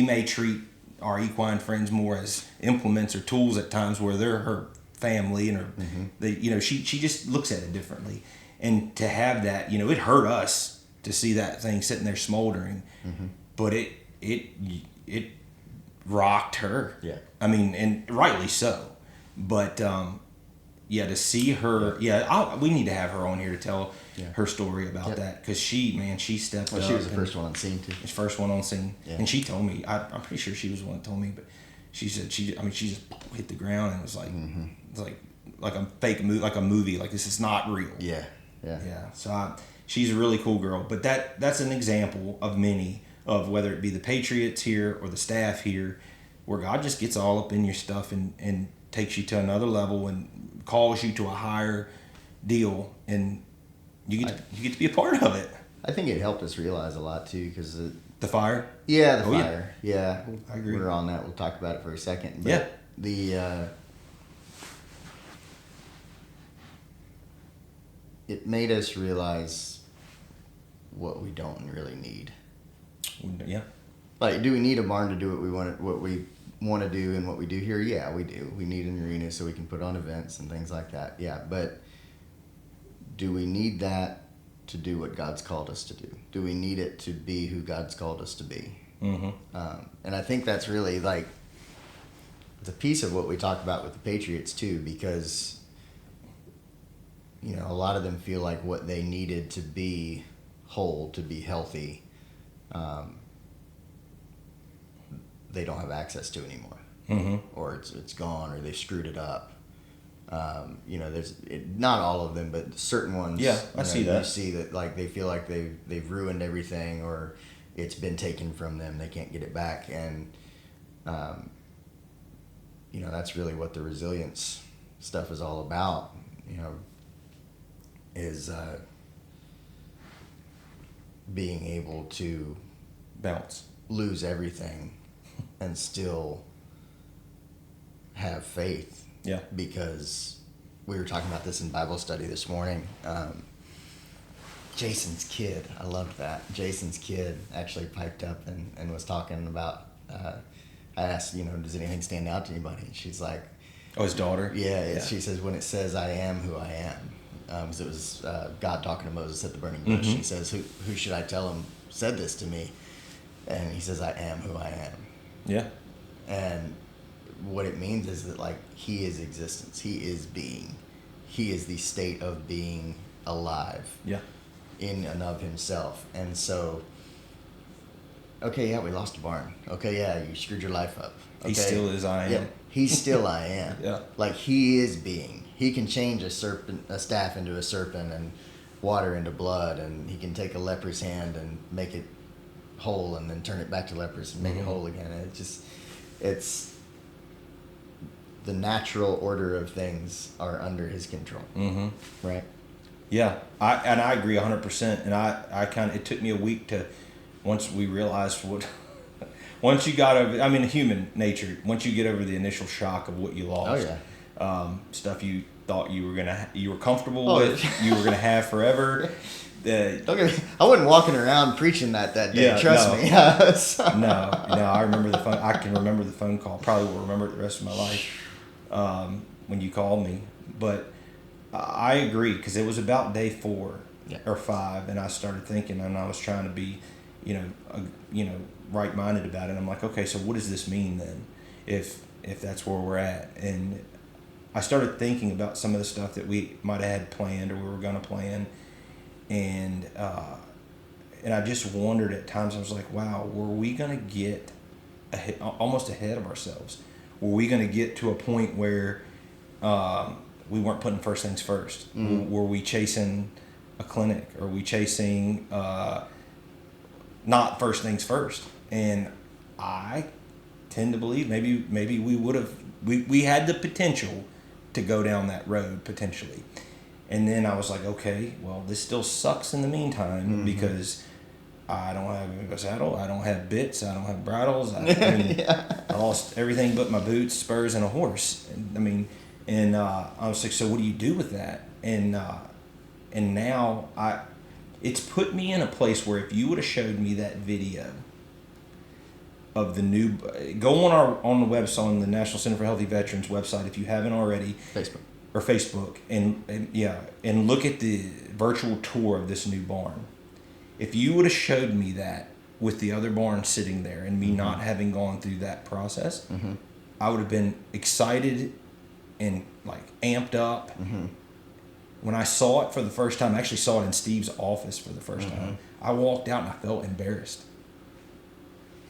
A: may treat our equine friends more as implements or tools at times, where they're her family, and she just looks at it differently. And to have that, it hurt us to see that thing sitting there smoldering, but it rocked her. Yeah. I mean, and rightly so. But to see her, we need to have her on here to tell her story about that, because she stepped up.
B: She was the first one on scene too.
A: It's first one on scene, and she told me. I'm pretty sure she was the one that told me, but she said she just hit the ground and was like, it's like a fake movie, like a movie, like this is not real. Yeah. So she's a really cool girl, but that's an example of many of, whether it be the Patriots here or the staff here, where God just gets all up in your stuff and takes you to another level and calls you to a higher deal, and you get to be a part of it.
B: I think it helped us realize a lot too, because
A: the fire.
B: Yeah, the fire. Yeah,
A: I agree.
B: We're on that. We'll talk about it for a second. But it made us realize what we don't really need.
A: Yeah.
B: Like, do we need a barn to do what we want to do and what we do here? Yeah, we do. We need an arena so we can put on events and things like that. Yeah, but do we need that to do what God's called us to do? Do we need it to be who God's called us to be? And I think that's really like the piece of what we talk about with the Patriots too, because a lot of them feel like what they needed to be whole, to be healthy, they don't have access to anymore, or it's gone, or they screwed it up. Not all of them, but certain ones.
A: Yeah, I see that.
B: You see that like they feel like they've ruined everything, or it's been taken from them. They can't get it back, and that's really what the resilience stuff is all about. Is being able to
A: bounce,
B: lose everything, and still have faith.
A: Yeah.
B: Because we were talking about this in Bible study this morning. Jason's kid, I loved that. Jason's kid actually piped up and was talking about, I asked, does anything stand out to anybody? And she's like,
A: oh, his daughter?
B: Yeah. She says, when it says, I am who I am, because it was God talking to Moses at the burning bush.
A: Mm-hmm.
B: He says, who should I tell him said this to me? And he says, I am who I am.
A: Yeah.
B: And what it means is that, like, he is existence. He is being. He is the state of being alive.
A: Yeah.
B: In and of himself. And so, okay, yeah, we lost a barn. Okay, yeah, you screwed your life up. Okay.
A: He still is I am.
B: Yeah, he's still I am.
A: Yeah.
B: Like, he is being. He can change a staff into a serpent, and water into blood, and he can take a leper's hand and make it whole, and then turn it back to leprous and make it whole again. And it's the natural order of things are under his control.
A: Mm-hmm.
B: Right?
A: Yeah, I agree 100%. And I kind of, it took me a week to, once we realized once you got over, human nature, once you get over the initial shock of what you lost.
B: Oh, yeah.
A: Stuff you thought you were comfortable with, you were gonna have forever.
B: I wasn't walking around preaching that day.
A: Yeah,
B: trust me.
A: No, I remember the phone. I can remember the phone call. Probably will remember it the rest of my life. When you called me, but I agree, because it was about day 4 or 5, and I started thinking, and I was trying to be, right-minded about it. I'm like, okay, so what does this mean then, if that's where we're at? And I started thinking about some of the stuff that we might have had planned, or we were going to plan, and I just wondered at times. I was like, wow, were we going to get almost ahead of ourselves? Were we going to get to a point where we weren't putting first things first? Mm-hmm. Were we chasing a clinic? Are we chasing not first things first? And I tend to believe maybe we would have, we had the potential to go down that road potentially. And then I was like, okay, well, this still sucks in the meantime, because I don't have a saddle, I don't have bits, I don't have bridles. I lost everything but my boots, spurs, and a horse. And I was like, so what do you do with that? And now it's put me in a place where if you would have showed me that video of the new, go on the website, on the National Center for Healthy Veterans website if you haven't already, Facebook, and look at the virtual tour of this new barn. If you would have showed me that with the other barn sitting there and me not having gone through that process, I would have been excited and like amped up. When I saw it for the first time, I actually saw it in Steve's office for the first time. I walked out and I felt embarrassed.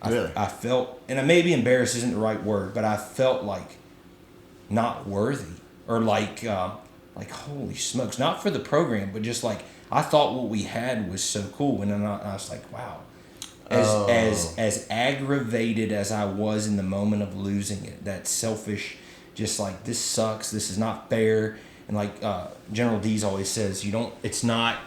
B: Really?
A: I felt, and maybe embarrassed isn't the right word, but I felt like not worthy, or like holy smokes, not for the program, but just like I thought what we had was so cool, and then I was like, wow. As aggravated as I was in the moment of losing it, that selfish, just like, this sucks, this is not fair, and like General Dees always says, it's not,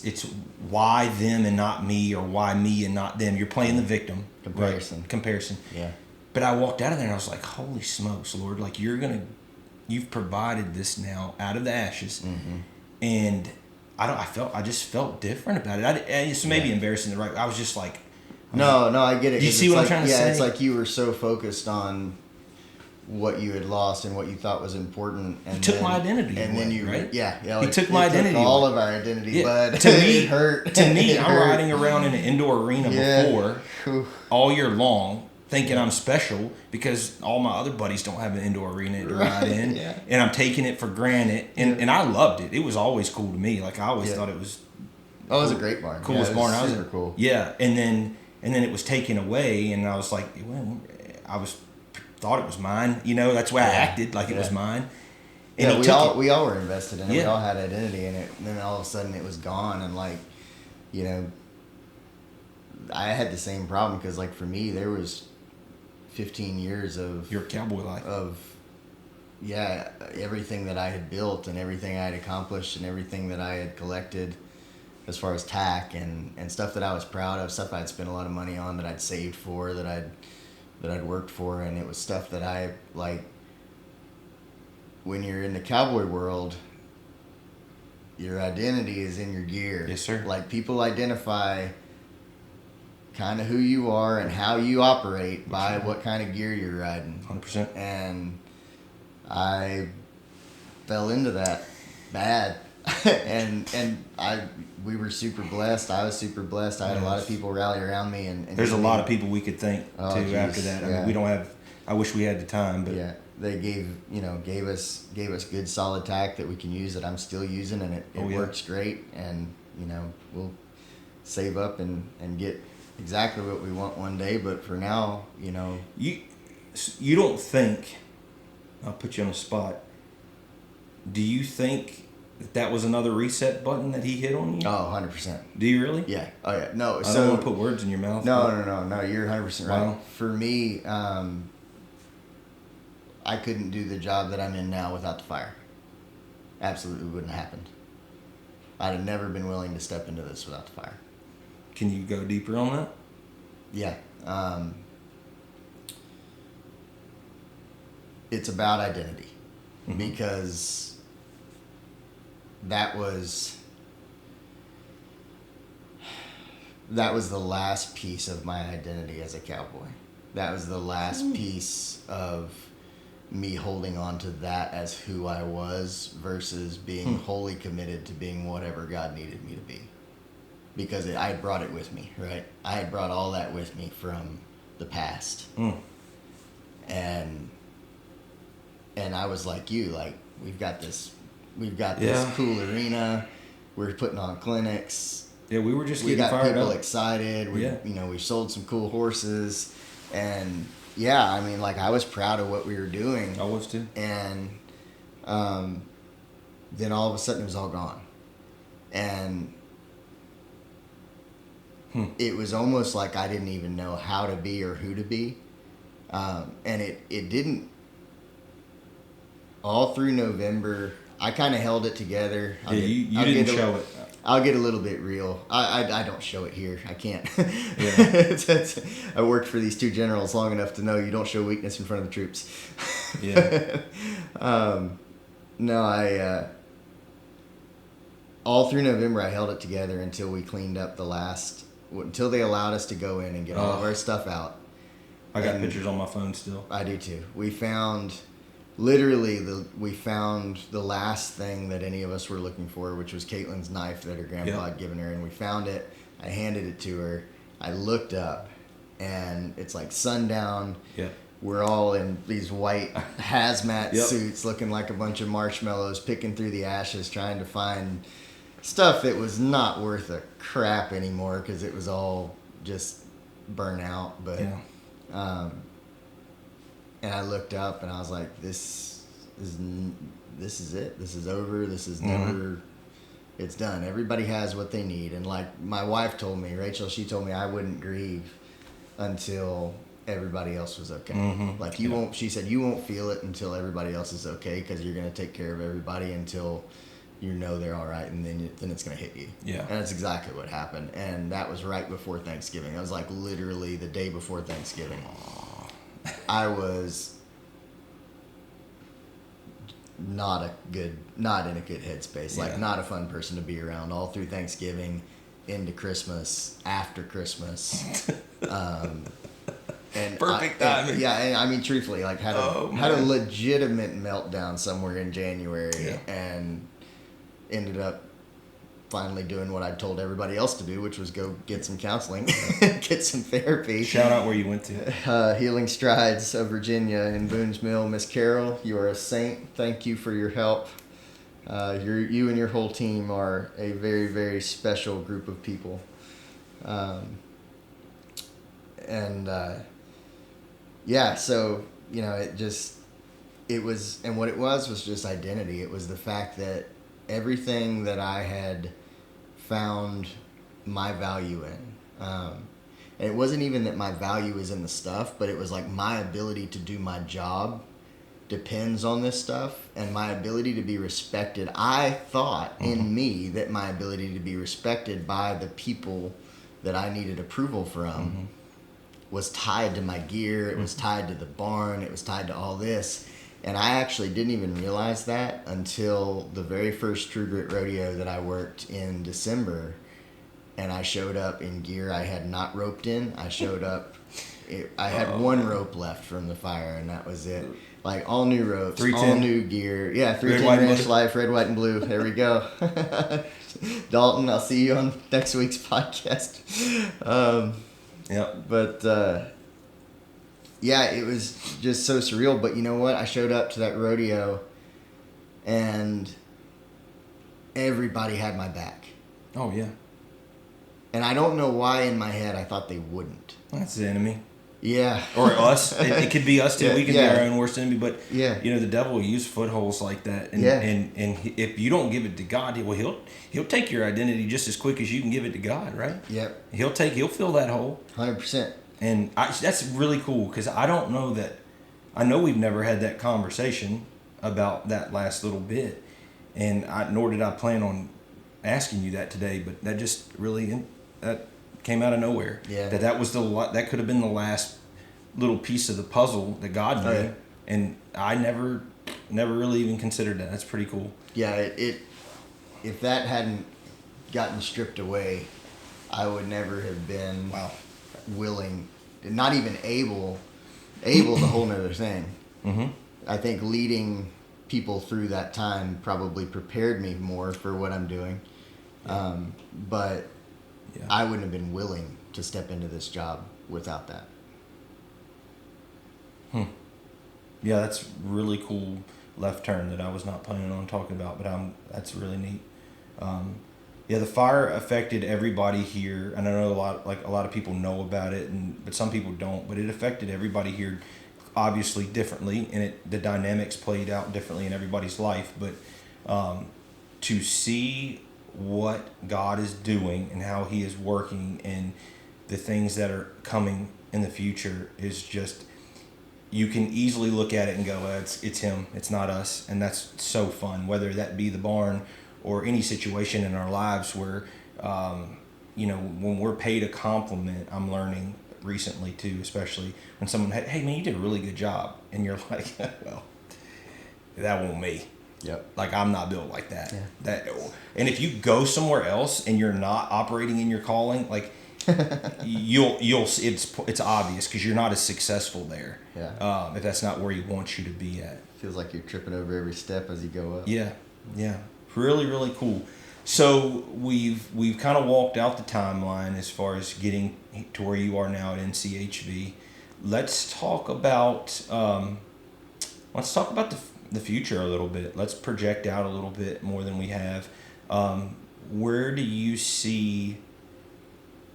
A: it's why them and not me, or why me and not them. You're playing the victim. Comparison. Yeah. But I walked out of there and I was like, holy smokes, Lord, like you've provided this now out of the ashes. And I just felt different about it. It's maybe embarrassing the right. I was just like,
B: no, I get it.
A: Do you see what I'm trying to say?
B: Yeah, it's like you were so focused on what you had lost and what you thought was important. And
A: he took my identity
B: and
A: away,
B: then you,
A: right?
B: He
A: took my identity
B: took all
A: away.
B: of our identity,
A: Yeah.
B: but
A: To me,
B: it hurt.
A: To me,
B: It
A: I'm
B: hurt.
A: riding around in an indoor arena before all year long, thinking I'm special because all my other buddies don't have an indoor arena to ride in, and I'm taking it for granted. And I loved it. It was always cool to me. Like I always thought it was.
B: Oh, it was a great barn.
A: Coolest barn I was in.
B: Super cool.
A: Yeah, and then it was taken away, and I was like, well, thought it was mine. You know, that's why I acted like it was mine. And
B: yeah,
A: he took it.
B: we all were invested in it.
A: Yeah.
B: We all had identity in it. And then all of a sudden it was gone. And like, you know, I had the same problem because like for me, there was 15 years of
A: Your cowboy life.
B: Everything that I had built and everything I had accomplished and everything that I had collected as far as tack and stuff that I was proud of, stuff I'd spent a lot of money on, that I'd saved for, that I'd worked for. And it was stuff that I like. When you're in the cowboy world, your identity is in your gear.
A: Yes, sir.
B: Like people identify kind of who you are and how you operate by what kind of gear you're riding.
A: 100%.
B: And I fell into that bad. and we were super blessed. I was super blessed. I had a lot of people rally around me and
A: there's a lot of people we could thank too
B: geez,
A: after that. I mean, we don't have. I wish we had the time, but
B: yeah, they gave us good solid tack that we can use, that I'm still using, and it works great. And we'll save up and get exactly what we want one day. But for now,
A: you don't think, I'll put you on the spot. Do you think that was another reset button that he hit on you?
B: Oh, 100%.
A: Do you really?
B: Yeah. Oh, yeah. No,
A: I don't want to put words in your mouth.
B: No, you're 100% right.
A: Wow.
B: For me, I couldn't do the job that I'm in now without the fire. Absolutely wouldn't have happened. I'd have never been willing to step into this without the fire.
A: Can you go deeper on that?
B: Yeah. It's about identity. Mm-hmm. Because that was the last piece of my identity as a cowboy. That was the last piece of me holding on to that as who I was versus being wholly committed to being whatever God needed me to be. Because I had brought it with me, right? I had brought all that with me from the past. And I was like you, like, we've got this cool arena. We're putting on clinics.
A: Yeah, we were just
B: we
A: getting
B: got
A: fired
B: people
A: up.
B: excited. We sold some cool horses, and yeah, I mean, like, I was proud of what we were doing.
A: I was too.
B: And then all of a sudden it was all gone, and it was almost like I didn't even know how to be or who to be, and it didn't. All through November, I kind of held it together.
A: You didn't show it.
B: I'll get a little bit real. I don't show it here. I can't.
A: Yeah.
B: I worked for these two generals long enough to know you don't show weakness in front of the troops.
A: Yeah.
B: No, all through November, I held it together until we cleaned up until they allowed us to go in and get all of our stuff out.
A: I got pictures on my phone still.
B: I do too. We found the last thing that any of us were looking for, which was Caitlin's knife that her grandpa had given her, and we found it. I handed it to her. I looked up, and it's like sundown.
A: Yeah.
B: We're all in these white hazmat suits, looking like a bunch of marshmallows, picking through the ashes, trying to find stuff that was not worth a crap anymore because it was all just burnt out. But and I looked up and I was like, this is it. This is over. This is never, it's done. Everybody has what they need. And like my wife told me, Rachel, she told me I wouldn't grieve until everybody else was okay. Mm-hmm. Like she said, you won't feel it until everybody else is okay, because you're going to take care of everybody until you know they're all right, and then it's going to hit you.
A: Yeah.
B: And that's exactly what happened. And that was right before Thanksgiving. It was like literally the day before Thanksgiving. I was not in a good headspace. Like, not a fun person to be around all through Thanksgiving, into Christmas, after Christmas. And
A: perfect timing.
B: And I mean, truthfully, like had a legitimate meltdown somewhere in January, and ended up finally doing what I told everybody else to do, which was go get some counseling, get some therapy.
A: Shout out where you went to.
B: Healing Strides of Virginia in Boone's Mill. Miss Carol, you are a saint. Thank you for your help. You and your whole team are a very, very special group of people. So it was, and what it was just identity. It was the fact that everything that I had found my value in, and it wasn't even that my value was in the stuff, but it was like my ability to do my job depends on this stuff, and my ability to be respected. I thought in me that my ability to be respected by the people that I needed approval from was tied to my gear. It was tied to the barn. It was tied to all this. And I actually didn't even realize that until the very first True Grit rodeo that I worked in December. And I showed up in gear I had not roped in. I showed up, I had one rope left from the fire, and that was it. Like all new ropes, all new gear. Yeah, 310 Ranch Life, red, white, and blue. There we go. Dalton, I'll see you on next week's podcast. But yeah, it was just so surreal. But you know what? I showed up to that rodeo, and everybody had my back.
A: Oh, yeah.
B: And I don't know why in my head I thought they wouldn't.
A: That's the enemy.
B: Yeah.
A: Or us. It could be us too. We can be our own worst enemy. But,
B: yeah,
A: you know, the devil will use footholds like that. And, and if you don't give it to God, he'll take your identity just as quick as you can give it to God, right?
B: Yep.
A: He'll fill that hole.
B: 100%.
A: And that's really cool, because I don't know that, I know we've never had that conversation about that last little bit. And nor did I plan on asking you that today, but that just really, that came out of nowhere.
B: Yeah.
A: That was that could have been the last little piece of the puzzle that God made.
B: Right.
A: And I never really even considered that. That's pretty cool.
B: Yeah, if that hadn't gotten stripped away, I would never have been willing, not even able is a whole nother thing. Mm-hmm. I think leading people through that time probably prepared me more for what I'm doing. But I wouldn't have been willing to step into this job without that.
A: Yeah, that's really cool left turn that I was not planning on talking about, but that's really neat. The fire affected everybody here, and I know a lot of people know about it, but some people don't. But it affected everybody here, obviously differently, and the dynamics played out differently in everybody's life. But to see what God is doing and how He is working and the things that are coming in the future is just, you can easily look at it and go, it's Him, it's not us. And that's so fun, whether that be the barn or any situation in our lives where, when we're paid a compliment. I'm learning recently too, especially when someone, hey man, you did a really good job. And you're like, well, that won't me.
B: Yep.
A: Like, I'm not built like that.
B: Yeah.
A: And if you go somewhere else and you're not operating in your calling, like, it's obvious, because you're not as successful there.
B: Yeah.
A: If that's not where He wants you to be at.
B: Feels like you're tripping over every step as you go up.
A: Yeah. Really, really cool. So we've kind of walked out the timeline as far as getting to where you are now at NCHV. Let's talk about the future a little bit. Let's project out a little bit more than we have. Where do you see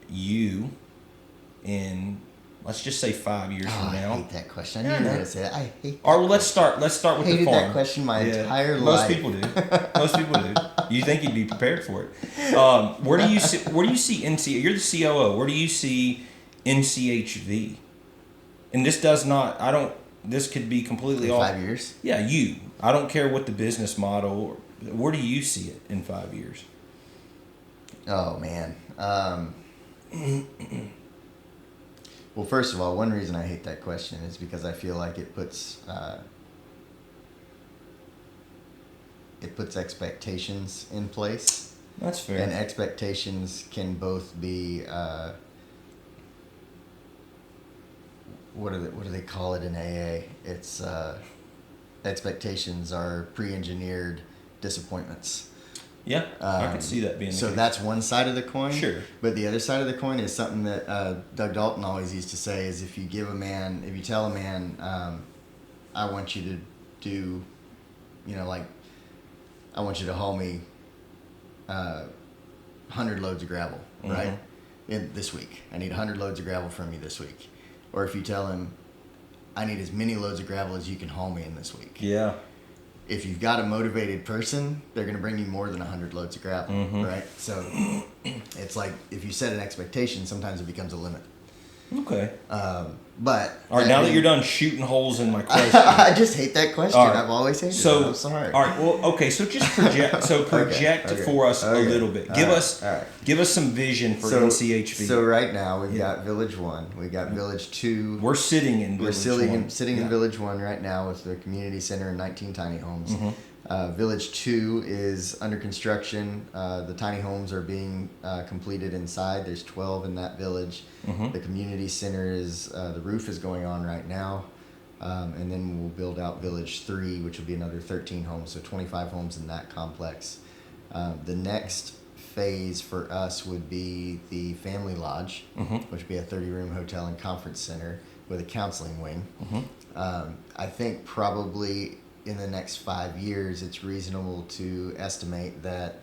A: you in, let's just say 5 years from now?
B: I hate that question. I knew you were going to say that. I hate that.
A: All right, well, let's start with the farm.
B: Hated that question my entire life.
A: Most people do. You think you'd be prepared for it. Where do you see NC? You're the COO. Where do you see NCHV? And this this could be completely
B: in
A: off.
B: 5 years?
A: Yeah, you. I don't care what the business model, where do you see it in 5 years?
B: Oh, man. Well, first of all, one reason I hate that question is because I feel like it puts expectations in place.
A: That's fair.
B: And expectations can both be what do they call it in AA? It's expectations are pre-engineered disappointments.
A: Yeah, I can see that being the
B: so
A: case.
B: that's one side of the coin.
A: Sure.
B: But the other side of the coin is something that Doug Dalton always used to say is if you tell a man, I want you to do, I want you to haul me 100 loads of gravel,
A: Mm-hmm.
B: right? This week. I need 100 loads of gravel from you this week. Or if you tell him, I need as many loads of gravel as you can haul me in this week.
A: Yeah.
B: If you've got a motivated person, they're going to bring you more than 100 loads of gravel, right? So it's like if you set an expectation, sometimes it becomes a limit.
A: Okay.
B: But
A: all right, now that you're done shooting holes in my question,
B: I just hate that question. Right. I've always hated it. I'm sorry.
A: All right. Well, okay. So just project. So project
B: okay.
A: for us a little bit. Give us some vision for NCHV.
B: So right now we've got Village 1. We've got Village 2.
A: We're sitting in Village 1.
B: Sitting in Village 1 right now with the community center and 19 tiny homes. Village 2 is under construction. The tiny homes are being completed inside. There's 12 in that village. The community center is, the roof is going on right now. And then we'll build out Village 3, which will be another 13 homes, so 25 homes in that complex. The next phase for us would be the Family Lodge, which would be a 30-room hotel and conference center with a counseling wing. I think probably in the next 5 years, it's reasonable to estimate that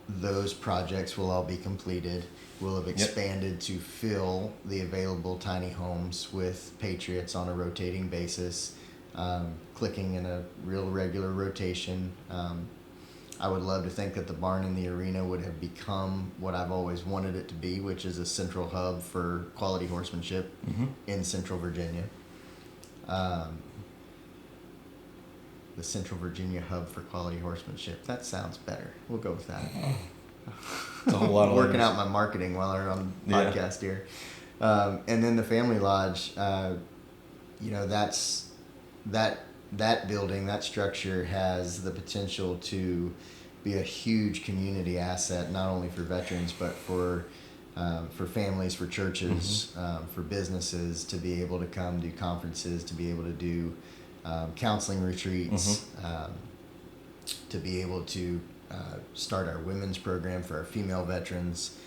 B: those projects will all be completed. We'll have expanded to fill the available tiny homes with Patriots on a rotating basis, clicking in a real regular rotation. I would love to think that the barn in the arena would have become what I've always wanted it to be, which is a central hub for quality horsemanship in Central Virginia. The Central Virginia hub for quality horsemanship. That sounds better. We'll go with that.
A: It's a whole lot of
B: working out my marketing while I'm on the podcast here. And then the Family Lodge, that's that building, that structure has the potential to be a huge community asset, not only for veterans, but for families, for churches, for businesses to be able to come do conferences, to be able to do counseling retreats, to be able to start our women's program for our female veterans,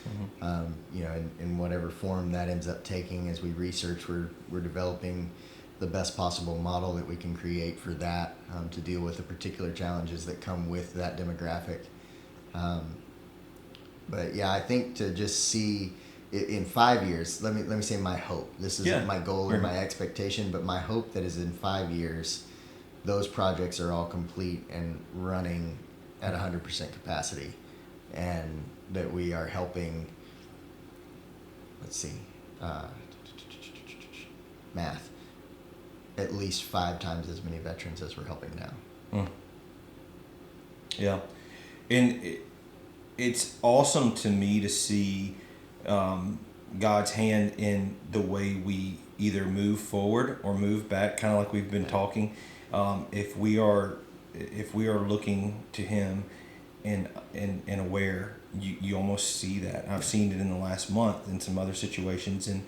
B: in whatever form that ends up taking. As we research, we're developing the best possible model that we can create for that, to deal with the particular challenges that come with that demographic. But yeah, I think to just see in 5 years, let me say my hope. This isn't my goal or my expectation, but my hope that is in 5 years, those projects are all complete and running at 100% capacity, and that we are helping, math, at least 5 times as many veterans as we're helping now.
A: Yeah. And it's awesome to me to see God's hand in the way we either move forward or move back, kind of like we've been talking. If we are looking to Him and aware, you almost see that. I've seen it in the last month in some other situations, and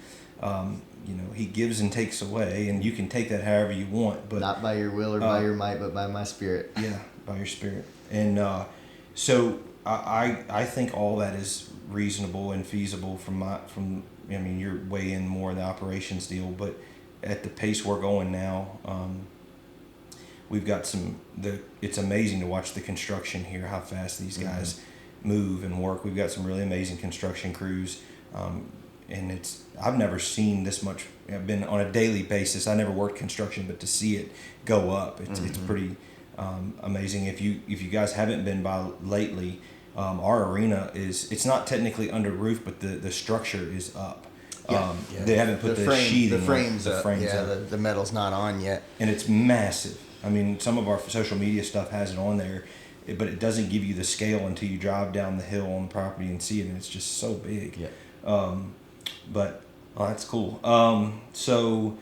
A: He gives and takes away, and you can take that however you want, but
B: not by your will or by your might, but by my Spirit.
A: Yeah, by your Spirit. And so I think all that is reasonable and feasible you're way in more of the operations deal, but at the pace we're going now, we've got it's amazing to watch the construction here, how fast these guys move and work. We've got some really amazing construction crews, and I've never seen this much. I've been on a daily basis. I never worked construction, but to see it go up, it's pretty amazing. If you guys haven't been by lately, our arena it's not technically under roof, but the structure is up. They haven't put the sheathing,
B: the frames
A: up.
B: The metal's not on yet,
A: and it's massive. I mean, some of our social media stuff has it on there, but it doesn't give you the scale until you drive down the hill on the property and see it, and it's just so big. But that's cool. So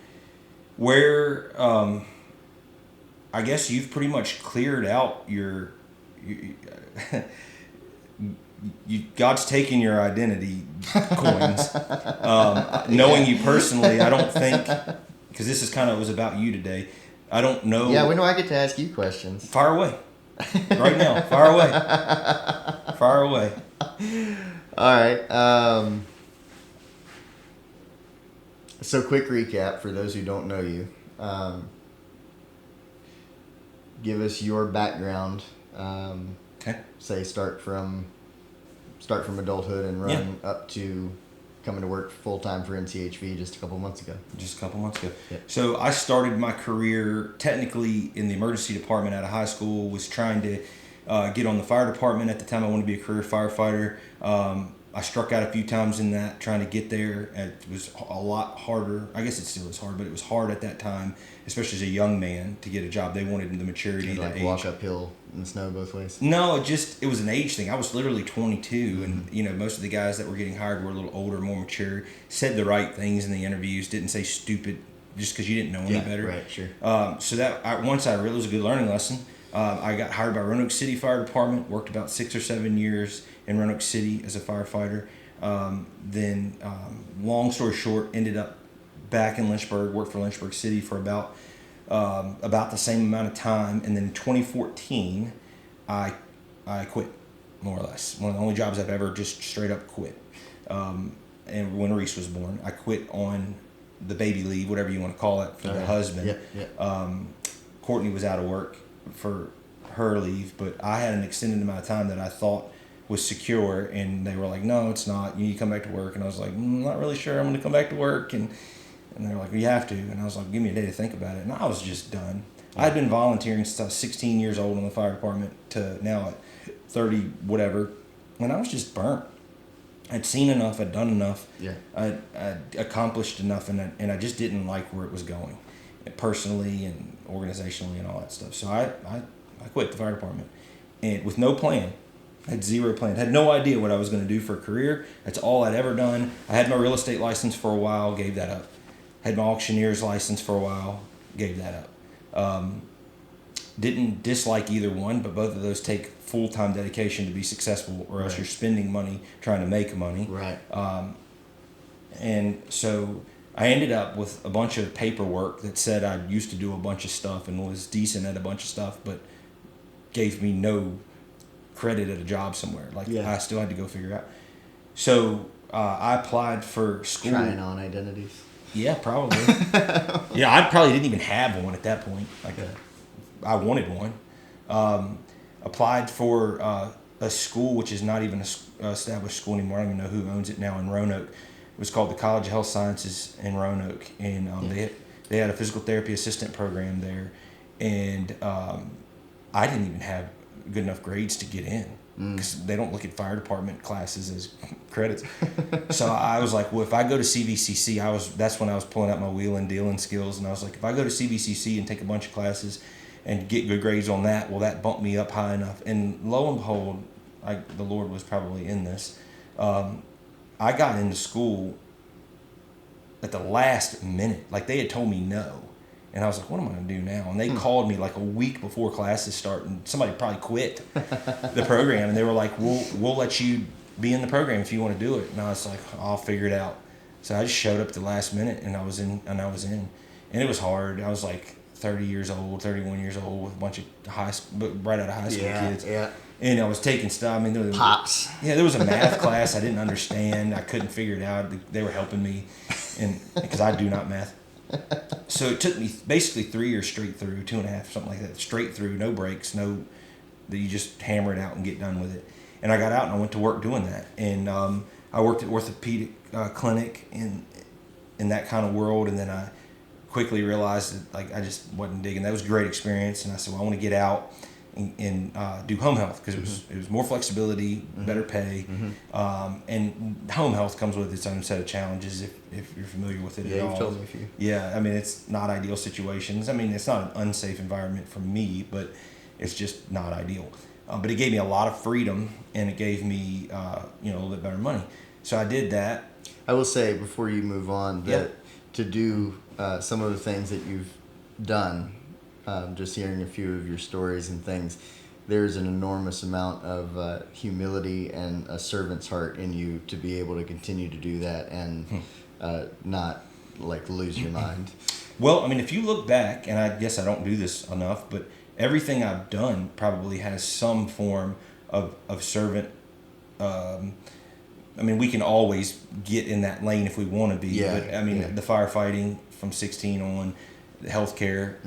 A: where I guess you've pretty much cleared out your God's taken your identity coins. Knowing you personally, I don't think, because this is was about you today. I don't know.
B: Yeah, when do I get to ask you questions?
A: Fire away. Right now. Fire away. Fire away.
B: All right. So quick recap for those who don't know you. Give us your background.
A: Okay.
B: Say start from adulthood and run up to coming to work full time for NCHV just a couple months ago.
A: Just a couple months ago.
B: Yeah.
A: So I started my career technically in the emergency department out of high school. Was trying to get on the fire department at the time. I wanted to be a career firefighter. I struck out a few times in that, trying to get there. It was a lot harder. I guess it still is hard, but it was hard at that time, especially as a young man, to get a job. They wanted the maturity,
B: like
A: age.
B: Walk uphill in the snow both ways.
A: No, it was an age thing. I was literally 22, and most of the guys that were getting hired were a little older, more mature. Said the right things in the interviews. Didn't say stupid just because you didn't know any better.
B: Right, sure.
A: So once I realized it was a good learning lesson. I got hired by Roanoke City Fire Department. Worked about 6 or 7 years in Roanoke City as a firefighter. Then, long story short, ended up back in Lynchburg. Worked for Lynchburg City for about the same amount of time, and then in 2014, I quit, more or less. One of the only jobs I've ever just straight up quit. And when Reese was born, I quit on the baby leave, whatever you want to call it, for the husband. Courtney was out of work for her leave, but I had an extended amount of time that I thought was secure, and they were like, no, it's not. You need to come back to work. And I was like, not really sure I'm going to come back to work. And they were like, well, you have to. And I was like, give me a day to think about it. And I was just done. I had been volunteering since I was 16 years old in the fire department to now at 30 whatever, and I was just burnt. I'd seen enough. I'd done enough.
B: Yeah.
A: I'd accomplished enough, and I just didn't like where it was going, personally and organizationally and all that stuff. So I quit the fire department, and with no plan. I had zero plan. Had no idea what I was going to do for a career. That's all I'd ever done. I had my real estate license for a while, gave that up. Had my auctioneer's license for a while, gave that up. Didn't dislike either one, but both of those take full-time dedication to be successful, or else you're spending money trying to make money.
B: Right.
A: And so I ended up with a bunch of paperwork that said I used to do a bunch of stuff and was decent at a bunch of stuff, but gave me no credit at a job somewhere. I still had to go figure out. So I applied for school.
B: Trying on identities.
A: Yeah, probably. Yeah, I probably didn't even have one at that point. I wanted one. Applied for a school which is not even a established school anymore. I don't even know who owns it now in Roanoke. It was called the College of Health Sciences in Roanoke, and they had a physical therapy assistant program there, and I didn't even have good enough grades to get in, because they don't look at fire department classes as credits. So I was like, well, if I go to CVCC, that's when I was pulling out my wheeling dealing skills, and I was like, if I go to CVCC and take a bunch of classes and get good grades on that, will that bump me up high enough? And lo and behold, the Lord was probably in this. I got into school at the last minute. Like, they had told me no. And I was like, what am I going to do now? And they called me like a week before classes start, and somebody probably quit the program. And they were like, we'll let you be in the program if you want to do it. And I was like, I'll figure it out. So I just showed up at the last minute, and I was in. And it was hard. I was like 31 years old with a bunch of right out of high school kids. Yeah. And I was taking stuff. I mean, there was a math class I didn't understand. I couldn't figure it out. They were helping me, and because I do not math. So it took me basically 3 years straight through, 2.5, something like that, straight through, no breaks, that you just hammer it out and get done with it. And I got out and I went to work doing that. And I worked at orthopedic clinic in that kind of world, and then I quickly realized that I just wasn't digging. That was a great experience, and I said, well, I want to get out and do home health, because it was more flexibility, better pay, and home health comes with its own set of challenges if you're familiar with it at all. Yeah, you've told me a few. Yeah, I mean, it's not ideal situations. I mean, it's not an unsafe environment for me, but it's just not ideal. But it gave me a lot of freedom, and it gave me a little bit better money. So I did that.
B: I will say, before you move on, that to do some of the things that you've done, just hearing a few of your stories and things, there's an enormous amount of humility and a servant's heart in you to be able to continue to do that and not lose your mind.
A: Well, I mean, if you look back, and I guess I don't do this enough, but everything I've done probably has some form of servant. I mean, we can always get in that lane if we want to be. Yeah, but I mean, the firefighting from 16 on, the healthcare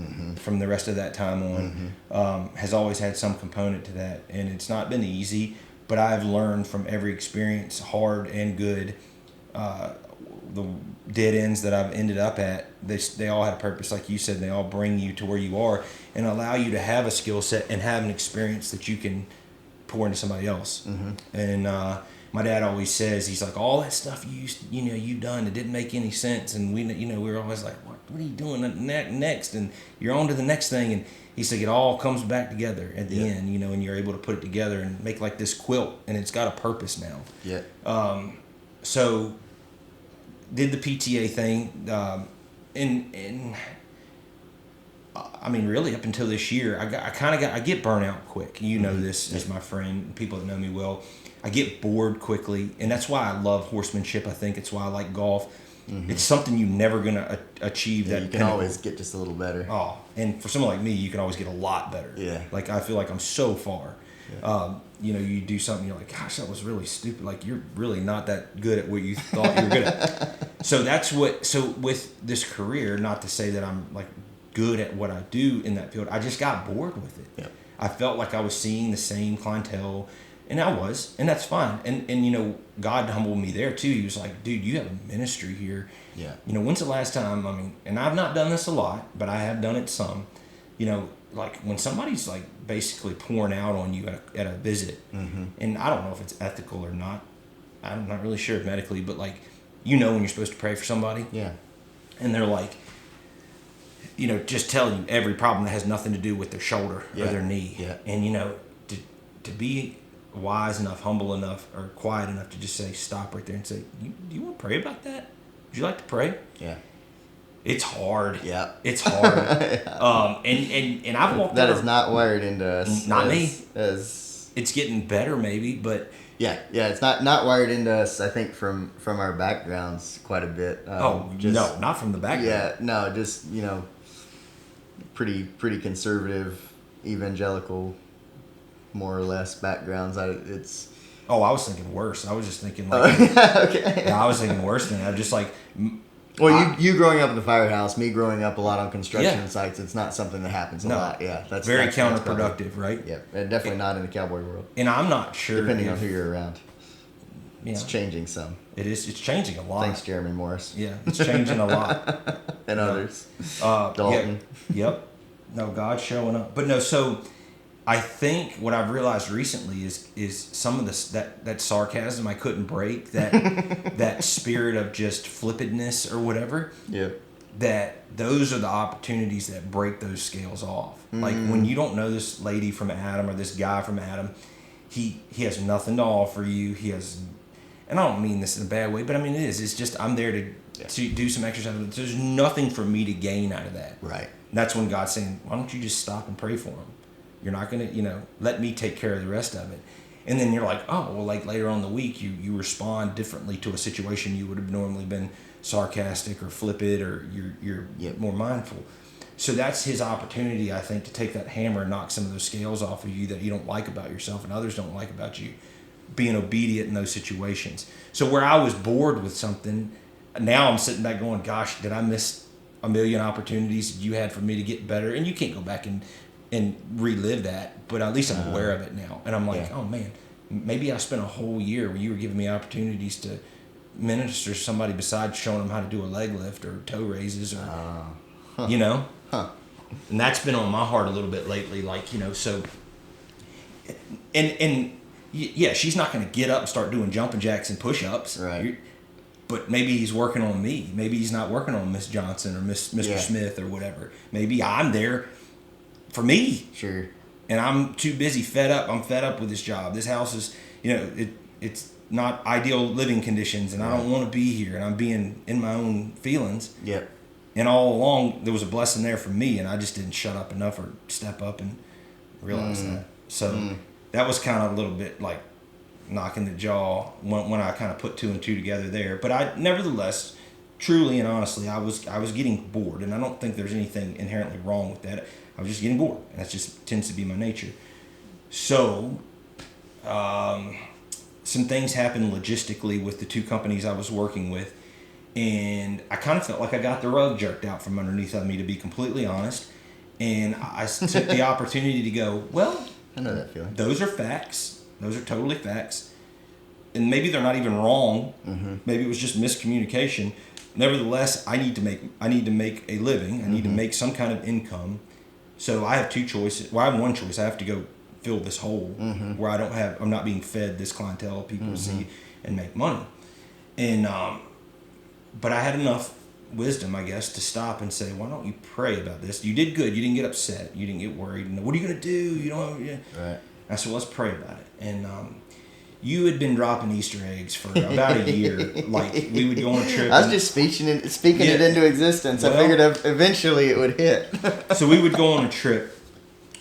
A: from the rest of that time on has always had some component to that, and it's not been easy. But I've learned from every experience, hard and good, the dead ends that I've ended up at, they all had a purpose. Like you said, they all bring you to where you are and allow you to have a skill set and have an experience that you can pour into somebody else.
B: Mm-hmm.
A: And my dad always says, he's like, all that stuff you've done, it didn't make any sense. And we were always like, what are you doing next? And you're on to the next thing. And he's like, it all comes back together at the end, and you're able to put it together and make like this quilt, and it's got a purpose now.
B: Yeah.
A: So did the PTA thing, and I mean, really up until this year, I get burnout quick. You know this as my friend, people that know me well. I get bored quickly, and that's why I love horsemanship. I think it's why I like golf. Mm-hmm. It's something you're never gonna achieve.
B: Yeah,
A: that
B: you can always get just a little better.
A: Oh, and for someone like me, you can always get a lot better.
B: Yeah.
A: Like I feel like I'm so far.
B: Yeah.
A: You do something, you're like, gosh, that was really stupid. Like you're really not that good at what you thought you were good at. So with this career, not to say that I'm like good at what I do in that field, I just got bored with it.
B: Yep.
A: I felt like I was seeing the same clientele, and I was, and that's fine. And God humbled me there too. He was like, dude, you have a ministry here.
B: Yeah.
A: When's the last time, and I've not done this a lot, but I have done it some, like when somebody's like basically pouring out on you at a visit,
B: mm-hmm.
A: and I don't know if it's ethical or not. I'm not really sure medically, but like, when you're supposed to pray for somebody.
B: Yeah.
A: And they're like, just telling you every problem that has nothing to do with their shoulder or their knee.
B: Yeah.
A: And, to be wise enough, humble enough, or quiet enough to just say, stop right there and say, do you want to pray about that? Would you like to pray?
B: Yeah.
A: It's hard.
B: Yeah.
A: It's hard. And I've walked
B: that is not wired into us.
A: Not me.
B: As
A: it's getting better maybe, but
B: yeah, it's not wired into us. I think from our backgrounds quite a bit.
A: No, not from the background.
B: Yeah, no, just pretty conservative, evangelical, more or less backgrounds. It's.
A: Oh, I was thinking worse. I was just thinking like.
B: Okay.
A: Yeah, I was thinking worse than that. Just like.
B: Well, you growing up in the firehouse, me growing up a lot on construction sites, it's not something that happens a lot. Yeah,
A: that's very counterproductive, right?
B: Yeah, and definitely not in the cowboy world.
A: And I'm not sure.
B: Depending on who you're around.
A: Yeah.
B: It's changing some.
A: It is. It's changing a lot.
B: Thanks, Jeremy Morris.
A: Yeah, it's changing a lot.
B: And others.
A: Dalton. Yeah, yep. No, God's showing up. But no, so I think what I've realized recently is some of this that sarcasm I couldn't break, that spirit of just flippantness or whatever.
B: Yeah.
A: That those are the opportunities that break those scales off. Like when you don't know this lady from Adam or this guy from Adam, he has nothing to offer you. He has, and I don't mean this in a bad way, but I mean it is. It's just I'm there to do some exercise. There's nothing for me to gain out of that.
B: Right.
A: And that's when God's saying, why don't you just stop and pray for him? You're not going to, let me take care of the rest of it. And then you're like, oh, well, like later on in the week, you respond differently to a situation you would have normally been sarcastic or flippant, or you're more mindful. So that's his opportunity, I think, to take that hammer and knock some of those scales off of you that you don't like about yourself and others don't like about you, being obedient in those situations. So where I was bored with something, now I'm sitting back going, gosh, did I miss a million opportunities you had for me to get better? And you can't go back and relive that, but at least I'm aware of it now. And I'm like, oh man, maybe I spent a whole year where you were giving me opportunities to minister to somebody besides showing them how to do a leg lift or toe raises or, and that's been on my heart a little bit lately. Like, so, and yeah, she's not going to get up and start doing jumping jacks and push-ups.
B: Right.
A: But maybe he's working on me. Maybe he's not working on Miss Johnson or Mr. Smith or whatever. Maybe I'm there for me.
B: Sure.
A: And I'm too busy, fed up. I'm fed up with this job. This house is, it's not ideal living conditions, and I don't want to be here, and I'm being in my own feelings.
B: Yep.
A: And all along, there was a blessing there for me, and I just didn't shut up enough or step up and realize that. So that was kind of a little bit like knocking the jaw when I kind of put two and two together there. But I, nevertheless, truly and honestly, I was getting bored, and I don't think there's anything inherently wrong with that. I was just getting bored, and that just tends to be my nature. So, some things happened logistically with the two companies I was working with, and I kind of felt like I got the rug jerked out from underneath of me, to be completely honest. And I took the opportunity to go, well,
B: I know that feeling.
A: Those are facts. Those are totally facts. and maybe they're not even wrong. Maybe it was just miscommunication. Nevertheless, I need to make a living. I need to make some kind of income. So I have two choices. Well, I have one choice. I have to go fill this hole where I'm not being fed this clientele of people to see and make money. And but I had enough wisdom, I guess, to stop and say, why don't you pray about this? You did good. You didn't get upset. You didn't get worried. What are you going to do? You don't. Yeah. Right. I said, let's pray about it. And you had been dropping Easter eggs for about a year. Like, we would go on a trip.
B: I was just speaking it into existence. Well, I figured eventually it would hit.
A: So we would go on a trip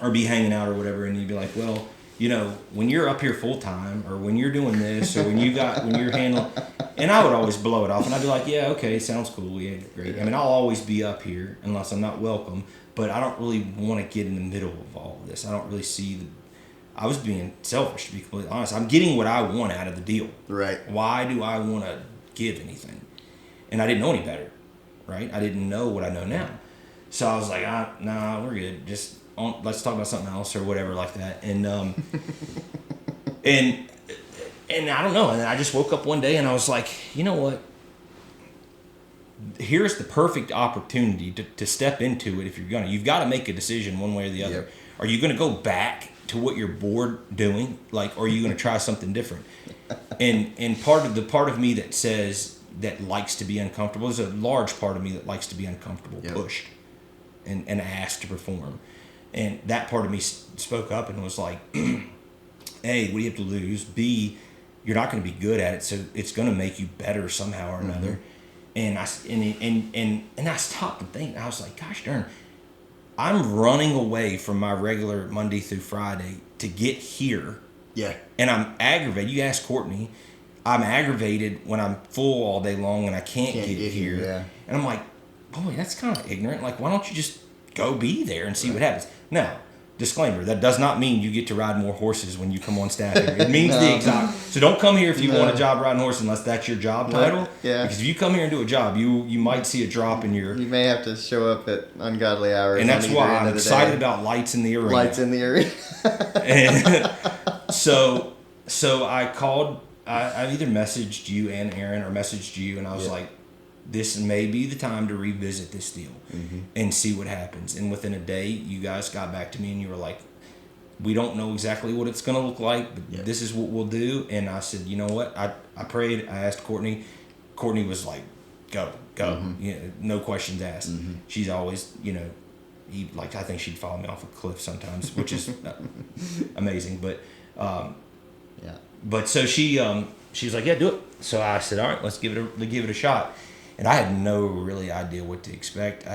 A: or be hanging out or whatever, and you'd be like, well, you know, when you're up here full time, or when you're doing this, or when you're handling, and I would always blow it off, and I'd be like, yeah, okay, sounds cool, yeah, great. I mean, I'll always be up here unless I'm not welcome, but I don't really want to get in the middle of all of this. I don't really see I was being selfish, to be completely honest. I'm getting what I want out of the deal.
B: Right.
A: Why do I want to give anything? And I didn't know any better, right? I didn't know what I know now. So I was like, nah, we're good. Just let's talk about something else or whatever like that. And and I don't know. And then I just woke up one day and I was like, you know what? Here's the perfect opportunity to step into it. If you've got to make a decision one way or the other. Yep. Are you going to go back to what you're bored doing? Like, or are you going to try something different? And part of me that likes to be uncomfortable. There's a large part of me that likes to be uncomfortable, yep. Pushed, and asked to perform. And that part of me spoke up and was like, A, what do you have to lose? B, you're not going to be good at it, so it's going to make you better somehow or another. And I stopped and think. I was like, gosh darn, I'm running away from my regular Monday through Friday to get here.
B: Yeah.
A: And I'm aggravated. You ask Courtney, I'm aggravated when I'm full all day long and I can't get here. Yeah. And I'm like, boy, that's kind of ignorant. Like, why don't you just go be there and see what happens? Now, disclaimer, that does not mean you get to ride more horses when you come on staff here. It means the exact. So don't come here if you want a job riding horse unless that's your job title.
B: Yeah.
A: Because if you come here and do a job, you might see a drop in your.
B: You may have to show up at ungodly hours.
A: And that's why I'm excited about lights in the arena.
B: Lights in the arena.
A: And so I called. I either messaged you and Aaron or messaged you, and I was like, this may be the time to revisit this deal and see what happens. And within a day, you guys got back to me and you were like, we don't know exactly what it's going to look like, but this is what we'll do. And I said, you know what? I prayed. I asked Courtney. Courtney was like, go. You know, no questions asked. She's always, you know, I think she'd follow me off a cliff sometimes, which is amazing. But, But so she was like, yeah, do it. So I said, all right, let's give it a shot. And I had no really idea what to expect.